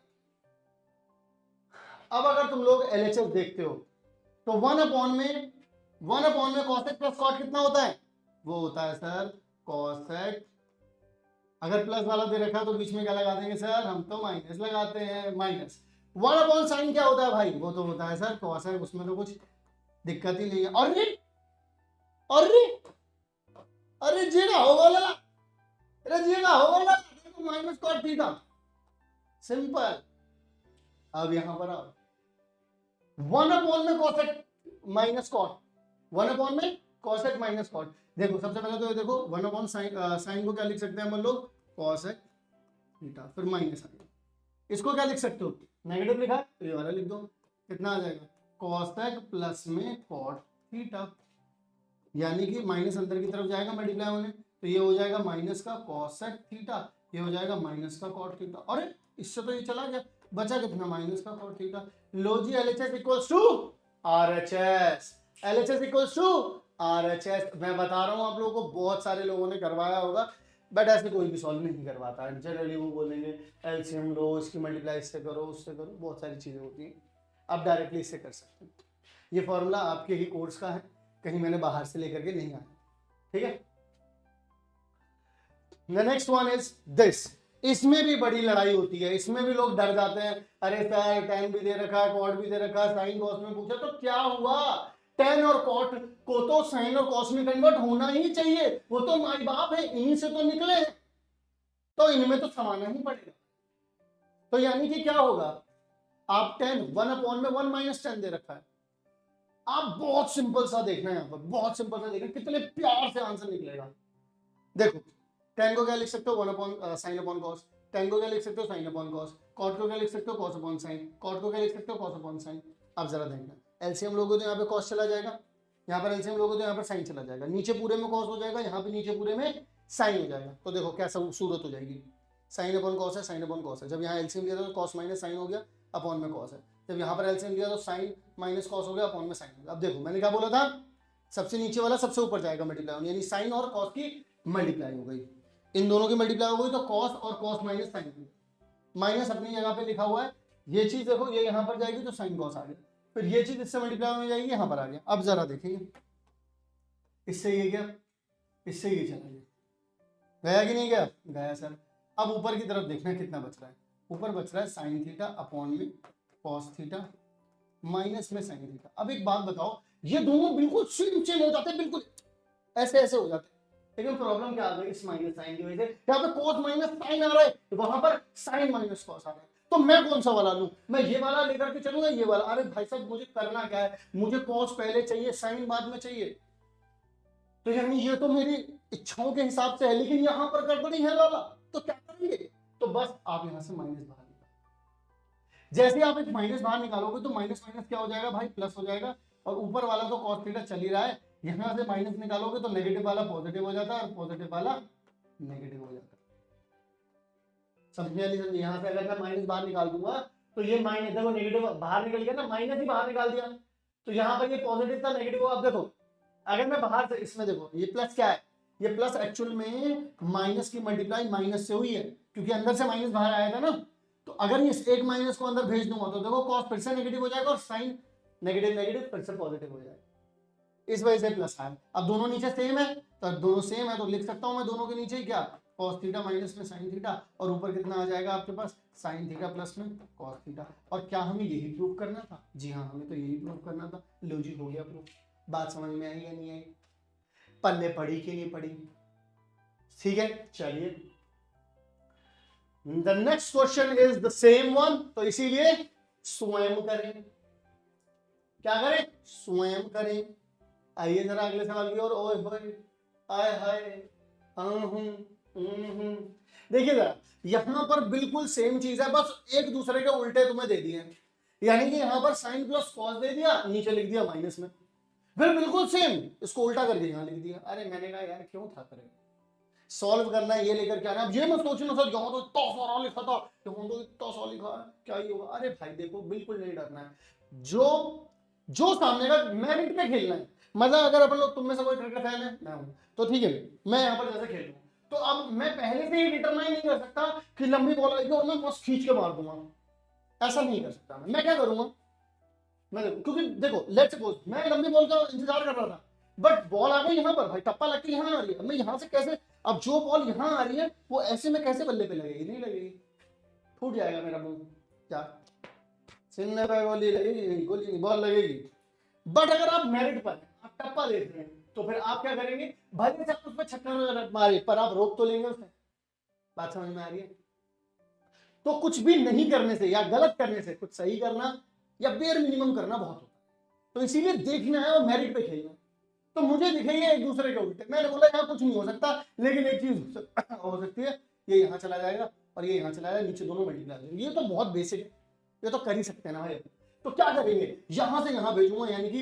अब अगर तुम लोग एलएचएस देखते हो तो 1 अपॉन में कॉसेक प्लस कॉट कितना होता है, वो होता है सर कॉसेक। अगर प्लस वाला दे रखा है तो बीच में क्या लगा देंगे सर, हम तो माइनस लगाते हैं, माइनस। 1 अपॉन साइन क्या होता है भाई, वो तो होता है सर कॉसेक, उसमें तो कुछ दिक्कत ही नहीं है। अरे अरे जेगा होगा ना, अरे जेगा होगा ना, माइनस कॉट थीटा, सिंपल। अब यहां पर आओ, 1 अपॉन में कॉसेक माइनस कॉट, 1 अपॉन में कॉसेक माइनस कॉट। देखो सबसे पहले तो ये देखो 1 अपॉन साइन को क्या लिख सकते हैं हम लोग, कॉसेक थीटा, फिर माइनस आएगा। इसको क्या लिख सकते हो, नेगेटिव लिखा है तो ये वाला लिख दो, कितना आ जाएगा, कॉसेक प्लस में कॉट थीटा। यानी कि माइनस अंदर की तरफ जाएगा मल्टीप्लाई होने, तो ये हो जाएगा माइनस का कॉसेक थीटा, ये हो जाएगा माइनस का कॉट थीटा। अरे इससे तो ये चला गया, बचा कितना, माइनस का कॉट थीटा। लो जी LHS equals to RHS, LHS equals to RHS. मैं बता रहा हूं आप लोगों को, बहुत सारे लोगों ने करवाया होगा बट ऐसे कोई भी सॉल्व नहीं करवाता है। जनरली वो बोलेंगे एलसीएम लो, इसकी मल्टीप्लाई इससे करो उससे करो, बहुत सारी चीजें होती हैं। आप डायरेक्टली इससे कर सकते हैं। ये फॉर्मूला आपके ही कोर्स का है, कहीं मैंने बाहर से लेकर के नहीं आया, ठीक है। The next one is this। इसमें भी बड़ी लड़ाई होती है, इसमें भी लोग डर जाते हैं, अरे सर tan भी दे रखा है, कॉट भी दे रखा है, साइन कॉस में पूछा तो क्या हुआ, tan और कॉट को तो साइन और कॉस में कन्वर्ट होना ही चाहिए, वो तो माई बाप है, इन्हीं से तो निकले, तो इनमें तो समाना ही पड़ेगा। तो यानी कि क्या होगा, आप 10 1 अपॉन में 1 माइनस 10 दे रखा है। आप बहुत सिंपल सा देखना है, यहाँ पर बहुत सिंपल सा देखना, कितने प्यार से आंसर निकलेगा। देखो 10 को क्या लिख सकते हो, 1 अपॉन साइन अपॉन कॉस, 10 को क्या लिख सकते हो, साइन अपॉन कॉस, कॉट को क्या लिख सकते हो, कॉस अपॉन साइन, कॉट को क्या लिख सकते हो, कॉस अपॉन साइन। अब जरा देखना, एलसीएम लोगों तो यहाँ पे कॉस चला जाएगा, यहाँ पर एलसीएम लोगों तो यहाँ पर साइन चला जाएगा, नीचे पूरे में कॉस हो जाएगा, यहाँ पे नीचे पूरे में साइन हो जाएगा। तो देखो क्या सूरत हो जाएगी, साइन अपॉन कॉस है, साइन अपॉन कॉस है। जब यहाँ एलसीएम लिया था तो कॉस माइनस साइन हो गया, अपॉन में कॉस है। जब यहाँ पर एलसीएम लिया तो साइन माइनस कॉस हो गया, अपॉन में साइन हो गया। अब देखो मैंने क्या बोला था, सबसे नीचे वाला सबसे ऊपर जाएगा मल्टीप्लाई होने, यानी साइन और कॉस की मल्टीप्लाई हो गई, इन दोनों की मल्टीप्लाई हो गई तो कॉस और कॉस माइनस साइन, माइनस अपनी जगह पे लिखा हुआ है। ये चीज देखो ये यहाँ पर जाएगी तो साइन कॉस आ गया, फिर ये चीज इससे मल्टीप्लाई हो जाएगी, यहाँ पर आ गया। अब जरा देखिए, इससे ये गया, इससे ये चला गया, गया कि नहीं गया, गया सर। अब ऊपर की तरफ देखना कितना बच रहा है, ऊपर बच रहा है साइन थीटा अपॉन में कॉस थीटा माइनस में साइन थीटा। अब एक बात बताओ, ये दोनों बिल्कुल सेम हो जाते हैं, बिल्कुल ऐसे ऐसे हो जाते हैं, लेकिन प्रॉब्लम क्या आ गई, इस माइनस साइन की वजह से यहाँ पे cos माइनस साइन आ रहा है, वहां पर साइन माइनस cos आ रहा है। तो मैं कौन सा वाला लूं, मैं ये वाला लेकर के चलूंगा ये वाला। अरे भाई साहब मुझे करना क्या है, मुझे cos पहले चाहिए, साइन बाद में चाहिए। तो यानी ये तो मेरी इच्छाओं के हिसाब से है, लेकिन यहाँ पर गड़बड़ी है लाला, तो क्या करेंगे, तो बस आप यहाँ से माइनस बाहर निकालो। जैसे आप एक माइनस बाहर निकालोगे तो माइनस माइनस क्या हो जाएगा भाई, प्लस हो जाएगा। और ऊपर वाला तो cos थीटा चल ही रहा है, यहां से माइनस निकालोगे तो नेगेटिव वाला पॉजिटिव हो जाता है और पॉजिटिव वाला नेगेटिव हो जाता है। समझिए नहीं समझिए, यहां से अगर मैं माइनस बाहर निकाल दूंगा तो ये माइनस, देखो नेगेटिव बाहर निकल गया ना, माइनस ही बाहर निकाल दिया, तो यहाँ पर ये पॉजिटिव था नेगेटिव। आप देखो अगर मैं बाहर से, इसमें देखो ये प्लस क्या है, ये प्लस एक्चुअल में माइनस की मल्टीप्लाई माइनस से हुई है, क्योंकि अंदर से माइनस बाहर आया था ना। तो अगर ये एक माइनस को अंदर भेज दूंगा तो देखो कॉस फिर से नेगेटिव हो जाएगा और साइन नेगेटिव नेगेटिव फिर से पॉजिटिव हो जाएगा। इस वजह से प्लस आया। अब दोनों नीचे सेम है, तो दोनों सेम है तो लिख सकता हूं मैं दोनों के नीचे ही क्या, cos थीटा माइनस में sin थीटा, और ऊपर कितना आ जाएगा आपके पास, sin थीटा प्लस में cos थीटा। और क्या हमें यही प्रूव करना था? जी हाँ, हमें तो यही प्रूव करना था। लो जी, हो गया प्रूफ। बात समझ में आई या नहीं आई? पल्ले पड़ी कि नहीं पड़ी? ठीक है, चलिए the next question is the same one, तो इसीलिए स्वयं करें। क्या करें? स्वयं करें। आइए जरा अगले सवाल की ओर। ओए होए, आय हाय, देखिए जरा, यहां पर बिल्कुल सेम चीज है, बस एक दूसरे के उल्टे तुम्हें दे दिए। यानी कि यहां पर साइन प्लस कॉस दे दिया, नीचे लिख दिया माइनस में, फिर बिल्कुल सेम इसको उल्टा करके यहां लिख दिया। अरे मैंने कहा यार क्यों था करे, सॉल्व करना है ये लेकर के आना। अब ये मत सोचना सर यहाँ तो इतना सारा लिखा था, यहाँ तो इतना सारा लिखा है, क्या ही होगा। अरे भाई देखो, बिल्कुल नहीं डरना है। जो जो सामने का मेरिट पे खेलना है। मतलब अगर अपन लोग, तुम में से कोई क्रिकेट फैन है, मैं हूं, तो ठीक है, मैं यहाँ पर जैसे खेल रहा हूँ, तो अब मैं पहले से ही डिटरमाइन नहीं कर सकता कि लंबी बॉल आएगी और मैं बस खींच के मार दूंगा। ऐसा नहीं कर सकता। मैं क्या करूंगा, मैं क्योंकि देखो लेट्स सपोज मैं लंबी बॉल का इंतजार कर रहा था, बट बॉल आ गई यहाँ पर, भाई टप्पा लग के यहाँ आ रही है, मैं यहाँ से कैसे, अब जो बॉल यहाँ आ रही है वो ऐसे में कैसे बल्ले पे लगेगी? नहीं लगेगी, फूट जाएगा मेरा मुंह। क्या सिन्ने पे गोली लगेगी? गोली बॉल लगेगी। बट अगर आप मेरिट पर आप टप्पा देख रहे हैं, तो फिर आप क्या करेंगे? भले से आप उसमें छक्का मारे, पर आप रोक तो लेंगे उसे। बात समझ में आ रही है? तो कुछ भी नहीं करने से या गलत करने से कुछ सही करना या बेर मिनिमम करना बहुत होता है। तो इसीलिए देखना है और मेरिट पे खेलना है। तो मुझे दिखेंगे एक दूसरे के उल्टे, मैंने बोला यहाँ कुछ नहीं हो सकता, लेकिन एक चीज हो सकती है, ये यहाँ चला जाएगा और ये यहाँ चला जाएगा, नीचे दोनों मल्टीप्लाई हो जाएंगे। ये तो बहुत बेसिक है, ये तो कर ही सकते हैं ना भाई। तो क्या करेंगे, यहाँ से यहाँ भेजूंगा, यानी कि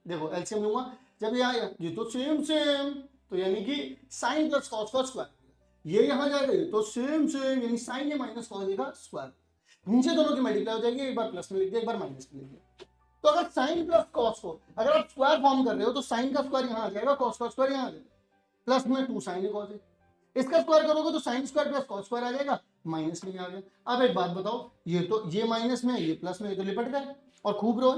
देखो एलसीएम लूंगा, जब यहाँ ये तो सेम सेम, तो यानी कि साइन प्लस कॉस का स्क्वायर, ये यहाँ जाएगा, ये तो सेम सेम, यानी साइन ये माइनस कॉस का स्क्वायर। नीचे दोनों की मल्टीप्लाई हो जाएगी, एक बार प्लस में लिख दिया, एक बार माइनस में लिख दिया। तो अगर साइन प्लस कॉस को अगर आप स्क्वायर फॉर्म कर रहे हो, तो साइन का स्क्वायर यहाँ आ जाएगा, कॉस का स्क्वायर यहाँ आ जाएगा, प्लस में 2 साइन कॉस है। इसका स्क्वायर करोगे तो sine square plus cos square आ जाएगा, माइनस में आ गया। अब एक बात बताओ, ये तो ये माइनस में है, ये प्लस में, ये तो लिपट गए और खूब रो।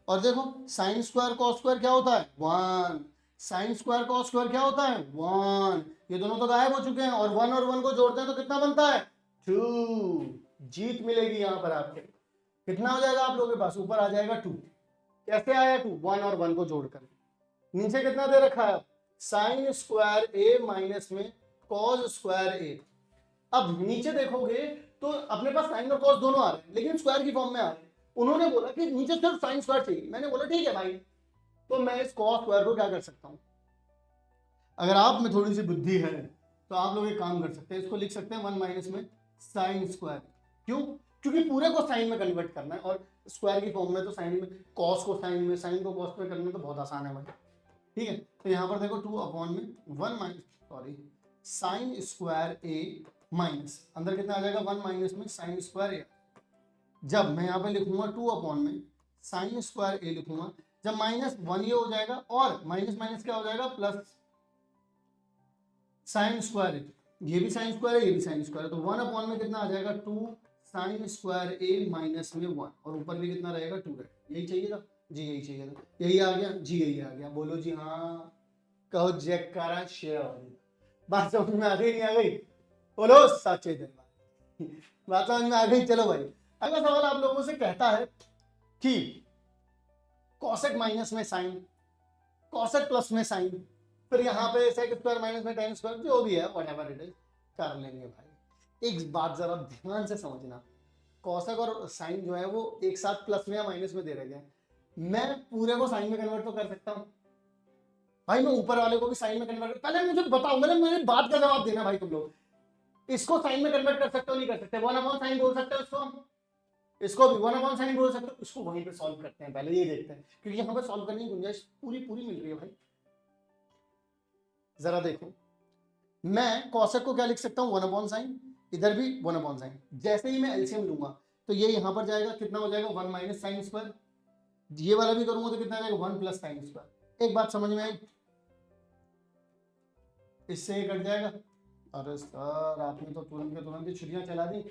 और देखो साइन स्क्वायर कॉस स्क्वायर क्या होता है? 1। साइन स्क्वायर कॉस स्क्वायर क्या होता है? 1। ये दोनों तो गायब हो चुके हैं, और 1 और 1 को जोड़ते हैं तो कितना बनता है? 2। जीत मिलेगी यहाँ पर आपके। कितना हो जाएगा आप लोगों के पास? ऊपर आ जाएगा 2। कैसे आया 2? 1 और 1 को जोड़कर। नीचे कितना दे रखा है? साइन स्क्वायर ए माइनस में कॉस स्क्वायर ए। अब नीचे देखोगे तो अपने पास साइन और कॉस दोनों आ रहे हैं, लेकिन स्क्वायर की फॉर्म में आ रहे हैं। उन्होंने बोला कि नीचे सिर्फ साइन स्क्वायर चाहिए, मैंने बोला ठीक है भाई, तो मैं इस कॉस स्क्वायर को क्या कर सकता हूं, अगर आप में थोड़ी सी बुद्धि है तो आप लोग एक काम कर सकते हैं, इसको लिख सकते हैं 1 माइनस में साइन स्क्वायर। क्यों? क्योंकि पूरे को साइन में कन्वर्ट करना है, और स्क्वायर की फॉर्म में तो साइन में, कॉस को साइन में, साइन को कॉस में करना तो बहुत आसान है भाई। ठीक है, तो यहाँ पर देखो 2 अपॉन में 1 माइनस सॉरी साइन स्क्वायर ए माइनस, अंदर कितना आ जाएगा? 1 माइनस में साइन स्क्वायर ए। जब मैं यहाँ पे लिखूंगा 2 अपॉन में साइन स्क्वायर ए लिखूंगा, जब माइनस 1 ये हो जाएगा, और माइनस माइनस क्या हो जाएगा? प्लस साइन स्क्वायर ए, ये भी साइन स्क्वायर है, ये भी साइन स्क्वायर है, तो 1 अपॉन में कितना आ जाएगा? 2 साइन स्क्वायर ए माइनस में 1, और ऊपर भी कितना रहेगा? 2 रहेगा। यही चाहिए था जी, यही चाहिए था, यही आ गया जी, यही आ गया। बोलो जी हाँ, कहो जयकारा शेयर। बात समझ में आ गई नहीं आ गई? बोलो सच्चे दरबार। बात समझ में आ गई? चलो भाई, अगला सवाल आप लोगों से कहता है कि कॉसेक माइनस में साइन, कॉसेक प्लस में साइन, फिर यहाँ पे सेक स्क्वायर माइनस में टेन स्क्वायर, जो भी है व्हाटएवर इट इज, कर लेंगे भाई। एक बात जरा ध्यान से समझना, कॉसेक और साइन जो है वो एक साथ प्लस में या माइनस में दे रखे हैं। मैं पूरे को साइन में कन्वर्ट तो कर सकता हूँ भाई, मैं ऊपर वाले को भी साइन में कन्वर्ट, पहले मुझे बताओ, मैंने मेरी बात का जवाब देना भाई तुम लोग। इसको साइन में कन्वर्ट कर सकते हो नहीं कर सकते? 1 अपॉन साइन बोल सकते हो इसको हम, इसको भी 1 अपॉन साइन बोल सकते हो। इसको वहीं पे सॉल्व करते हैं, पहले ये देखते हैं, क्योंकि यहाँ पे सॉल्व करने की गुंजाइश पूरी पूरी मिल रही है भाई। जरा देखो, मैं कॉसेक को क्या लिख सकता हूँ? 1 अपॉन साइन, इधर भी 1 अपॉन साइन। जैसे ही मैं एलसीएम लूंगा तो ये यहाँ पर जाएगा, कितना हो जाएगा? 1 माइनस साइन स्क्वायर। ये वाला भी करूंगा तो कितना जाएगा? 1 प्लस साइन स्क्वायर। एक बात समझ में आई? इससे ये कट जाएगा। अरे सर आपने तो तुरंत के तुरंत ही छुरियां चला दी,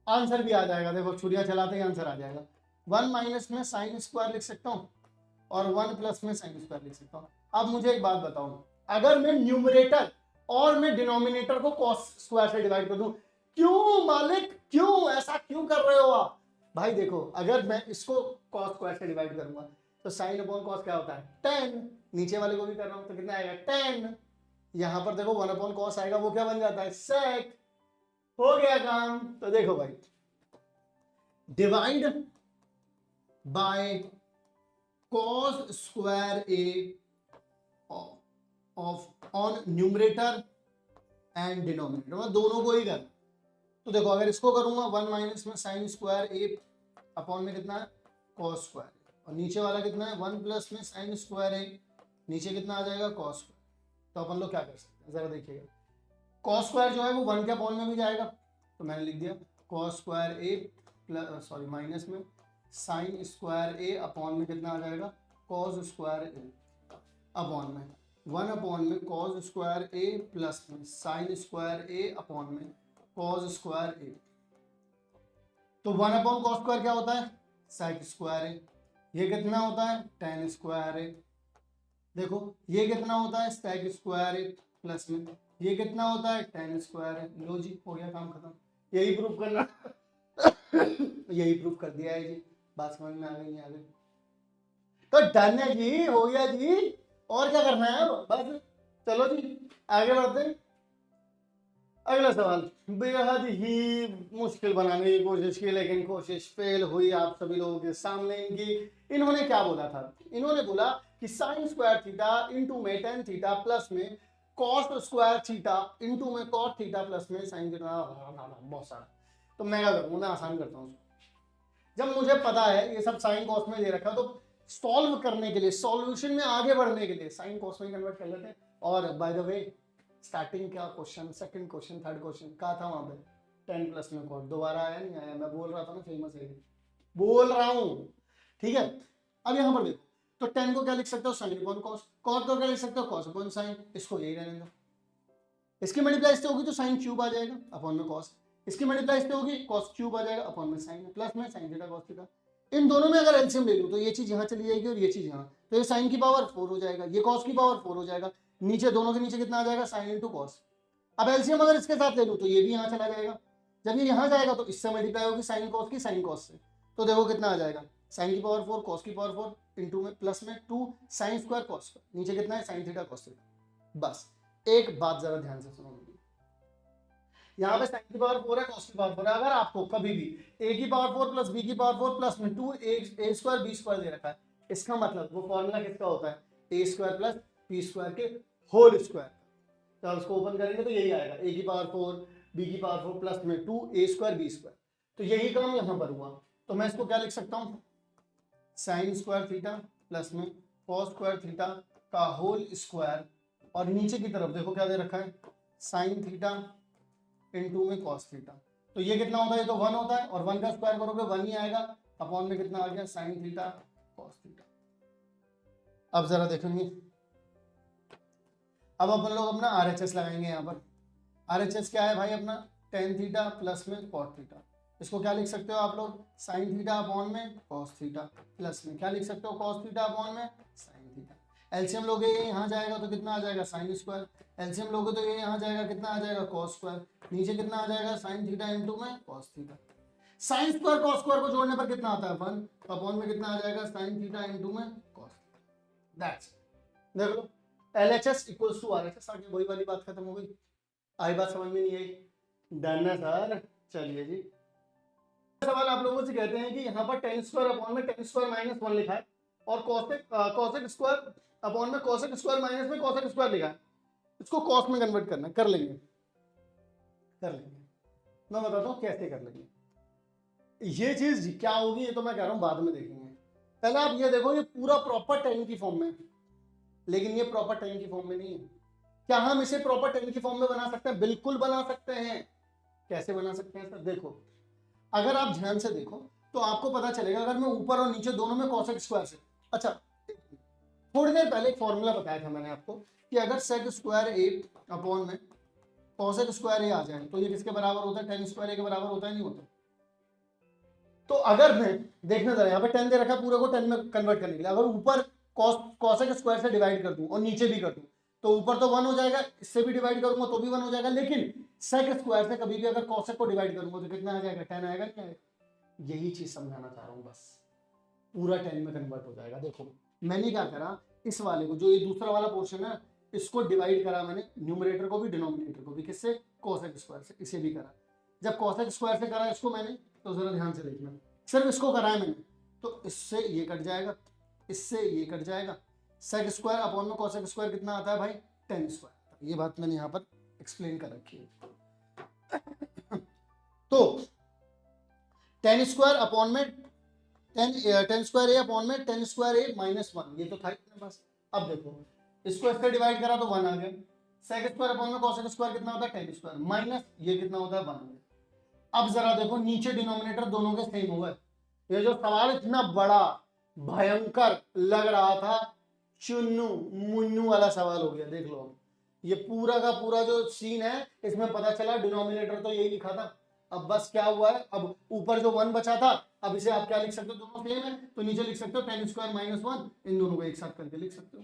आंसर भी आ जाएगा। देखो छुरियां चलाते ही आंसर आ जाएगा। 1 माइनस में साइन स्क्वायर लिख सकता हूँ, और 1 प्लस में साइन स्क्वायर लिख सकता हूँ। अब मुझे एक बात बताओ, अगर मैं न्यूमरेटर और मैं डिनोमिनेटर को कॉस स्क्वायर से डिवाइड कर दूं, क्यों मालिक, क्यों ऐसा क्यों कर रहे हो आप? भाई देखो, अगर मैं इसको कॉस स्क्वायर से डिवाइड करूंगा तो साइन अपॉन कॉस क्या होता है? 10। नीचे वाले को भी कर रहा हूं तो कितना आएगा? 10। यहां पर देखो 1 अपॉन कॉस आएगा, वो क्या बन जाता है? सेक। हो गया काम। तो देखो भाई, divide by cos square A of on numerator and denominator, मतलब दोनों को ही कर। तो देखो अगर इसको करूंगा 1 माइनस में साइन स्क्वायर ए अपॉन में कितना है? Cos square. और नीचे वाला कितना है? 1 प्लस में साइन स्क्वायर ए, नीचे कितना आ जाएगा? Cos square. तो अपन लोग क्या कर सकते हैं, जरा देखिएगा। कॉस स्क्वायर जो है वो 1 के अपॉन में भी जाएगा, तो मैंने लिख दिया कॉस स्क्वायर ए प्लस सॉरी माइनस में साइन स्क्वायर ए अपॉन में कितना आ जाएगा? कॉस स्क्वायर ए अपॉन में 1 अपॉन में कॉस स्क्वायर ए प्लस में साइन स्क्वायर ए अपॉन में कॉस स्क्वायर ए। तो 1 अपॉन कॉस स्क्वायर क्या होता है? सेक स्क्वायर ए। ये कितना होता है? टेन स्क्वायर ए। देखो ये कितना होता है? सेक स्क्वायर ए प्लस में ये कितना होता है? टेन स्क्वायर ए। लो जी, हो गया काम खत्म। यही प्रूफ करना यही प्रूफ कर दिया है जी। बात समझ में आ गई? नहीं आ गई? तो डन है जी, हो गया जी। और क्या करना है अब? बस चलो जी आगे बढ़ते हैं। अगला सवाल बेहद ही मुश्किल बनाने की कोशिश की, लेकिन कोशिश फेल हुई आप सभी लोगों के सामने इनकी। इन्होंने क्या बोला था? इन्होंने बोला कि साइन स्क्वायर थीटा इंटू में टेन थीटा प्लस में कॉस स्क्वायर थीटा इंटू में कॉट थीटा प्लस में साइन थीटा। बहुत सारा। तो मैं क्या करूँगा, मैं आसान करता हूँ। जब मुझे पता है ये सब साइन कॉस में दे रखा, तो सॉल्व करने के लिए, सॉल्यूशन में आगे बढ़ने के लिए साइन कॉस में कन्वर्ट कर लेते हैं। और बाय द वे स्टार्टिंग का question, second question, third question कहा था वहां पे? 10 प्लस में कॉट। दोबारा आया नहीं आया? मैं बोल रहा था ना, फेमस है, बोल रहा हूं। ठीक है, अब यहां पर देखो, तो 10 को क्या लिख सकते हो? Sine upon cos. कॉट को क्या लिख सकते हो? Cos upon sine. इसको यही रहने दो। इसकी मल्टीप्लाई इससे होगी तो साइन क्यूब आ जाएगा अपॉन में कॉस। इसकी मल्टीप्लाई इससे होगी कॉस क्यूब आ जाएगा अपॉन में साइन, प्लस में साइन थीटा कॉस थीटा। इन दोनों में अगर एलसीएम ले लूं तो ये चीज यहां चली जाएगी और ये चीज यहां, तो ये साइन की पावर 4 हो जाएगा, ये कॉस की पावर 4 हो जाएगा। नीचे दोनों के नीचे कितना आ जाएगा? Sine into cos. अब एलसीएम अगर इसके साथ ले लूं तो ये भी यहां चला जाएगा। जब ये यहां जाएगा तो इससे मल्टीप्लाई होगी साइन कॉस की, साइन कॉस से। तो देखो कितना आ जाएगा? साइन की पावर 4 कॉस की पावर 4 इंटू में प्लस में 2 साइन स्क्वायर कॉस स्क्वायर, नीचे कितना है? Sign theta cos theta. बस एक बात जरा ध्यान से सुनो, यहाँ पे साइन की पावर 4 है, कॉस की पावर 4 है। अगर आपको कभी भी a की पावर 4 प्लस b की पावर 4 प्लस में 2 a स्क्वायर b स्क्वायर दे रखा है, इसका मतलब वो फॉर्मूला किसका होता है? a square plus b square के होल स्क्वायर। तो उसको ओपन करेंगे तो यही आएगा, a की पावर 4 b की पावर 4 प्लस में 2 a स्क्वायर b स्क्वायर। तो यही काम यहाँ पर हुआ। तो मैं इसको क्या लिख सकता हूँ? साइन स्क्वायर थीटा प्लस में कॉस स्क्वायर थीटा का होल स्क्वायर, और नीचे की तरफ देखो क्या दे रखा है? साइन थीटा इंटू में कॉस थीटा। तो ये कितना होता है? ये तो 1 होता है, और 1 का स्क्वायर करोगे 1 ही आएगा, अपॉन में कितना आ गया? Sign theta cos theta. अब जरा देखेंगे, अब अपन लोग अपना आरएचएस लगाएंगे। यहाँ पर आरएचएस क्या है भाई? अपना टेन थीटा प्लस में कॉट थीटा। इसको क्या लिख सकते हो आप लोग? साइन थीटा अपॉन में कॉस थीटा, प्लस में क्या लिख सकते हो? कॉस थीटा अपॉन में साइन थीटा। एलसीएम लोगे ये यहाँ जाएगा तो कितना आ जाएगा? Sine square. एलसीएम लोगे तो ये यहाँ जाएगा, कितना आ जाएगा? Cos square. नीचे कितना आ जाएगा? साइन थीटा इंटू में cos theta. Sine square cos square को जोड़ने पर कितना आता है? 1 अपॉन में कितना आ जाएगा? साइन थीटा इंटू में कॉस। दैट्स देख लो, एलएचएस इक्वल्स टू आरएचएस। आगे वही वाली बात खत्म हो गई। आई बात समझ में नहीं आई? डन है सर। चलिए जी, सवाल आप लोगों से कहते हैं कि यहाँ पर टेन स्क्वायर अपॉन में टेन स्क्वायर माइनस 1 लिखा है, और कॉसेक स्क्वायर अपॉन में कॉसेक स्क्वायर माइनस में कॉसेक स्क्वायर लिखा है। इसको कॉस में कन्वर्ट करना है। कर लेंगे, कर लेंगे। मैं बताता हूँ कैसे कर लेंगे। ये चीज क्या होगी ये तो मैं कह रहा हूँ बाद में देखेंगे। पहले आप ये देखो, ये पूरा प्रॉपर टेन की फॉर्म में है, लेकिन ये प्रॉपर टेन की फॉर्म में नहीं है। क्या हम इसे प्रॉपर टेन की फॉर्म में बना सकते हैं? बिल्कुल बना सकते हैं। कैसे बना सकते हैं सर? देखो, अगर आप ध्यान से देखो तो आपको पता चलेगा, अगर मैं ऊपर और नीचे दोनों में कॉसेक स्क्वायर से, अच्छा थोड़ी देर पहले एक फॉर्मूला बताया था मैंने आपको कि अगर सेक स्क्वायर ए अपॉन में कॉसेक स्क्वायर ए आ जाए तो ये किसके बराबर होता है? टेन स्क्वायर ए के बराबर होता है, नहीं होता? तो अगर मैं देखना जरा, यहाँ पे 10 दे रखा है, पूरे को 10 में कन्वर्ट करने के लिए, अगर ऊपर कॉसेक स्क्वायर से डिवाइड कर दूं और नीचे भी कर दूं तो ऊपर तो 1 हो जाएगा, इससे भी डिवाइड करूंगा तो भी 1 हो जाएगा, लेकिन सेक स्क्वायर से कभी भी अगर कॉसेक को डिवाइड करूंगा तो कितना आ जाएगा, 10 आएगा, नहीं आएगा। यही चीज समझाना चाह रहा हूँ, बस पूरा 10 में कन्वर्ट हो जाएगा। देखो मैंने क्या करा, इस वाले को जो ये दूसरा वाला पोर्शन है इसको डिवाइड करा मैंने, न्यूमरेटर को भी डिनोमिनेटर को भी, किससे, कॉसेक स्क्वायर से। इसे भी करा, जब कॉसेक स्क्वायर से करा इसको मैंने, तो जरा ध्यान से देखना, सिर्फ इसको करा है मैंने, तो इससे ये कट जाएगा, इससे ये कट जाएगा, सेक स्क्वायर अपॉन में कॉसेक स्क्वायर कितना आता है भाई, 10 स्क्वायर। ये बात मैंने यहाँ पर एक्सप्लेन कर रखी है। तो 10 स्क्वायर अपॉन में 10 स्क्वायर ए अपॉन में 10 स्क्वायर ए माइनस 1, ये तो था इतने पास। अब देखो इसको इससे डिवाइड करा तो 1 आ गया, सेक स्क्वायर अपॉन में कॉसेक स्क्वायर कितना होता है, 10 स्क्वायर माइनस ये कितना होता है, 1 आ गया। अब जरा देखो नीचे डिनोमिनेटर दोनों के सेम हो गए। ये जो सवाल इतना बड़ा भयंकर लग रहा था, चुन्नू मुन्नू वाला सवाल हो गया। देख लो ये पूरा का पूरा जो सीन है, इसमें पता चला डिनोमिनेटर तो यही लिखा था। अब बस क्या हुआ है, अब ऊपर जो 1 बचा था, अब इसे आप क्या लिख सकते हो, दोनों सेम है तो नीचे लिख सकते हो 10 स्क्वायर माइनस 1, इन दोनों को एक साथ करके लिख सकते हो।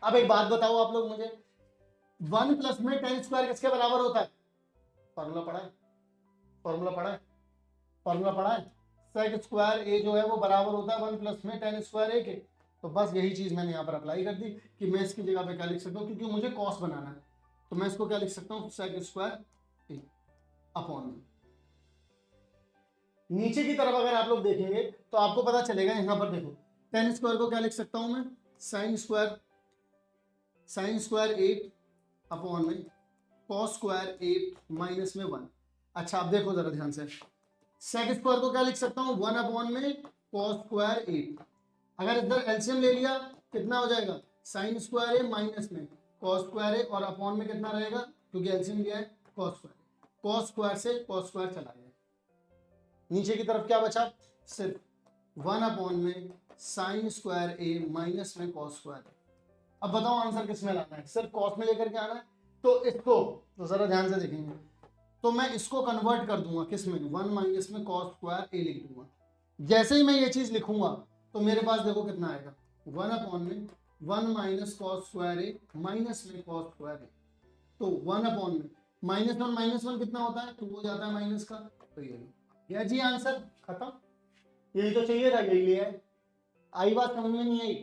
अब एक बात बताओ आप लोग मुझे, 1 प्लस में 10 स्क्वायर किसके बराबर होता है, फॉर्मूला पढ़ा है, फॉर्मूला पढ़ा है, फॉर्मूला पढ़ा है, सेक स्क्वायर ए जो है वो बराबर होता है 1 प्लस में 10 स्क्वायर ए के। तो बस यही चीज मैंने यहाँ पर अप्लाई कर दी कि मैं इसकी जगह पे क्या लिख सकता हूँ, क्योंकि मुझे कॉस बनाना है तो मैं इसको क्या लिख सकता हूँ, सेक स्क्वायर ए अपॉन में। नीचे की तरफ अगर आप लोग देखेंगे तो आपको पता चलेगा, यहाँ पर देखो 10 स्क्वायर को क्या लिख सकता हूँ मैं, साइन स्क्वायर 8 अपॉन में कॉस स्क्वायर 8 माइनस में 1। अच्छा अब देखो जरा ध्यान से, सेक स्क्वायर को क्या लिख सकता हूँ, 1 अपॉन में कॉस स्क्वायर 8। अगर इधर एलसीएम ले लिया कितना हो जाएगा, साइन स्क्वायर ए माइनस में कॉस स्क्वायर ए, और अपॉन में कितना रहेगा, क्योंकि एलसीएम लिया है कॉस स्क्वायर, कॉस स्क्वायर से कॉस स्क्वायर चला गया, नीचे की तरफ क्या बचा, सिर्फ 1 अपॉन में साइन स्क्वायर ए माइनस में कॉस स्क्वायर। अब बताओ आंसर किस में लाना है, सिर्फ कॉस में लेकर के आना है। तो इसको तो जरा ध्यान से देखेंगे, तो मैं इसको कन्वर्ट कर दूंगा किस में, 1 माइनस में कॉस स्क्वायर ए लिख दूंगा। जैसे ही मैं ये चीज लिखूंगा तो मेरे पास देखो कितना आएगा, 1 अपॉन में 1 माइनस कॉस स्क्वायर ए माइनस में कॉस स्क्वायर ए। तो 1 अपॉन में माइनस वन कितना होता है, 2 हो जाता है माइनस का, तो ये जी आंसर खत्म। यही तो चाहिए था, यही लिया है। आई बात समझ में नहीं आई।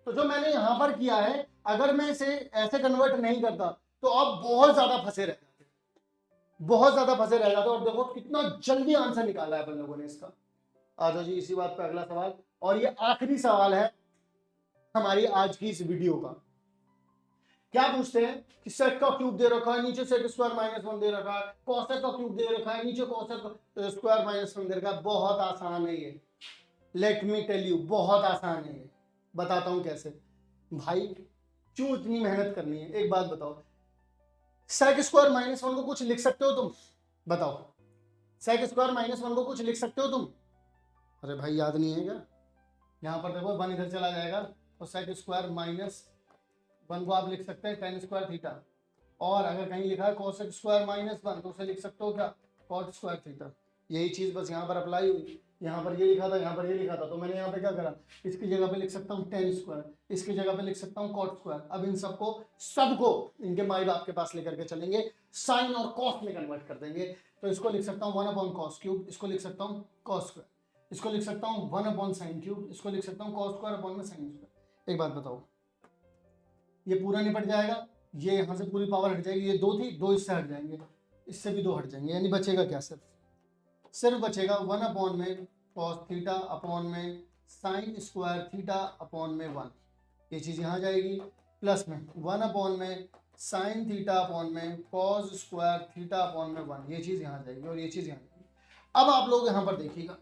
तो जो मैंने यहां पर किया है, अगर मैं इसे ऐसे कन्वर्ट नहीं करता तो आप बहुत ज्यादा फंसे रह जाते, बहुत ज्यादा फंसे रह जाते। और देखो कितना जल्दी आंसर निकाला है अपन लोगों ने इसका। आ जाओ जी इसी बात पे अगला सवाल, और ये आखिरी सवाल है हमारी आज की इस वीडियो का। क्या पूछते हैं कि सेक का क्यूब दे रखा है, नीचे सेक स्क्वायर माइनस 1 दे रखा है, कॉसेक का क्यूब दे रखा है, नीचे कॉसेक स्क्वायर माइनस 1 दे रखा है। बहुत आसान है ये, लेट मी टेल यू, बहुत आसान है ये। बताता हूं कैसे। भाई क्यों इतनी मेहनत करनी है, एक बात बताओ, सेक स्क्वायर माइनस 1 को कुछ लिख सकते हो तुम, बताओ, सेक स्क्वायर माइनस 1 को कुछ लिख सकते हो तुम? अरे भाई याद नहीं है क्या? यहाँ पर देखो 1 इधर चला जाएगा और सेक स्क्वायर माइनस 1 को आप लिख सकते हैं tan स्क्वायर थीटा, और अगर कहीं लिखा है कोसेक स्क्वायर माइनस 1 तो उसे लिख सकते हो क्या, कॉट स्क्वायर थीटा। यही चीज बस यहाँ पर अप्लाई हुई, यहाँ पर ये लिखा था, यहाँ पर ये लिखा था, तो मैंने यहाँ पे क्या करा, इसकी जगह पे लिख सकता हूँ tan स्क्वायर, इसकी जगह पे लिख सकता हूँ कॉट स्क्वायर। अब इन सबको इनके माई बाप के पास लेकर के चलेंगे, साइन और कॉस में कन्वर्ट कर देंगे। तो इसको लिख सकता हूँ 1 अपॉन कॉस क्यूब, इसको लिख सकता हूँ कॉस स्क्वायर, इसको लिख सकता हूँ 1 अपॉन साइन क्यूब, इसको लिख सकता हूँ कॉस स्क्वायर अपॉन में साइन स्क्वायर। एक बात बताओ, ये पूरा निपट जाएगा, ये यहाँ से पूरी पावर हट जाएगी, ये 2 थी, 2 इससे हट जाएंगे, इससे भी 2 हट जाएंगे, यानी बचेगा क्या, सिर्फ बचेगा 1 अपॉन में कॉस थीटा अपॉन में साइन स्क्वायर थीटा अपॉन में 1। ये चीज़ यहाँ जाएगी, प्लस में 1 अपॉन में साइन थीटा अपॉन में कॉस स्क्वायर थीटा अपॉन में 1। ये चीज़ यहाँ जाएगी और ये चीज़ यहाँ जाएगी। अब आप लोग यहाँ पर देखिएगा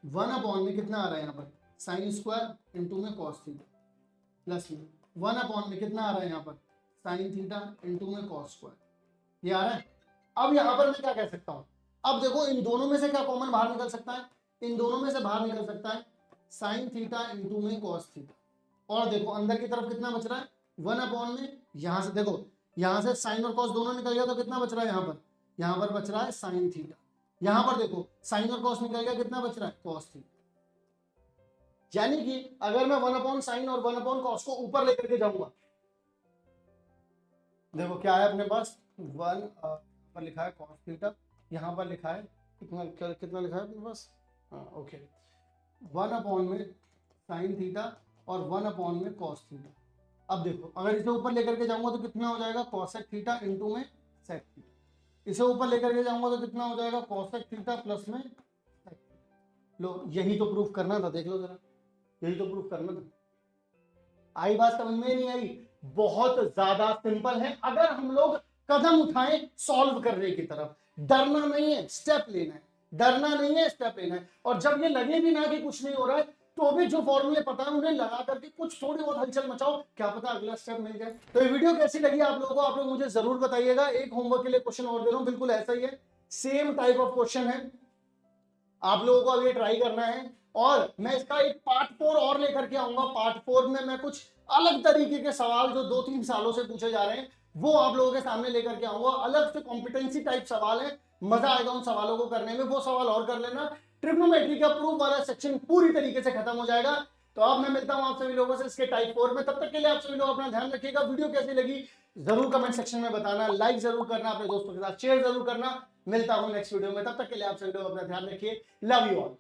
1 अपॉन में कितना आ रहा है यहाँ पर, साइन स्क्वायर इंटू में कॉस थीटा, प्लस में 1 अपॉन में कितना आ रहा है यहाँ पर, साइन थीटा इंटू में कॉस स्क्वायर। ये आ रहा है। अब यहाँ पर मैं क्या कह सकता हूँ, अब देखो इन दोनों में से क्या कॉमन बाहर निकल सकता है, इन दोनों में से बाहर निकल सकता है साइन थीटा इंटू में कॉस थीटा। और देखो अंदर की तरफ कितना बच रहा है, 1 अपॉन में, यहाँ से देखो, यहाँ से साइन और कॉस दोनों निकल गया तो कितना बच रहा है यहाँ पर बच रहा है साइन थीटा। यहाँ पर देखो साइन और कॉस निकल गया, कितना बच रहा है, कॉस थीटा। यानी कि अगर मैं 1/sin और 1/cos को ऊपर लेकर के जाऊंगा, देखो क्या है अपने पास, 1 पर लिखा है cos थीटा, यहाँ पर लिखा है कितना कितना लिखा है अपने पास, हाँ ओके, 1 में sin थीटा और 1 में cos थीटा। अब देखो अगर इसे ऊपर लेकर के जाऊंगा तो कितना हो जाएगा, cosec थीटा इंटू में sec थीटा। इसे ऊपर लेकर के जाऊंगा तो कितना हो जाएगा, cosec थीटा प्लस में sec थीटा। लो यही तो प्रूफ करना था, देख लो जरा, यही तो प्रूफ करना था। आई बात समझ में नहीं आई? बहुत ज्यादा सिंपल है। अगर हम लोग कदम उठाएं सॉल्व करने की तरफ, डरना नहीं है, स्टेप लेना है, डरना नहीं है, स्टेप लेना है। और जब ये लगे भी ना कि कुछ नहीं हो रहा है, तो भी जो फॉर्मूले पता है उन्हें लगा करके कुछ थोड़ी बहुत हलचल मचाओ, क्या पता अगला स्टेप मिल जाए। तो ये वीडियो कैसी लगी आप लोगों को, आप लोग मुझे जरूर बताइएगा। एक होमवर्क के लिए क्वेश्चन और दे रहा हूं, बिल्कुल ऐसा ही है, सेम टाइप ऑफ क्वेश्चन है, आप लोगों को अब ये ट्राई करना है। और मैं इसका एक पार्ट 4 और लेकर के आऊंगा। पार्ट 4 में मैं कुछ अलग तरीके के सवाल जो 2-3 सालों से पूछे जा रहे हैं वो आप लोगों के सामने लेकर के आऊंगा। अलग से कॉम्पिटेंसी टाइप सवाल है, मजा आएगा उन सवालों को करने में। वो सवाल और कर लेना, ट्रिग्नोमेट्री का प्रूफ वाला सेक्शन पूरी तरीके से खत्म हो जाएगा। तो अब मैं मिलता हूं आप सभी लोगों से इसके टाइप 4 में। तब तक के लिए आप सभी लोग अपना ध्यान रखिएगा। वीडियो कैसी लगी जरूर कमेंट सेक्शन में बताना, लाइक जरूर करना, अपने दोस्तों के साथ शेयर जरूर करना। मिलता हूं नेक्स्ट वीडियो में, तब तक के लिए आप सभी लोग अपना ध्यान रखिए। Love you all.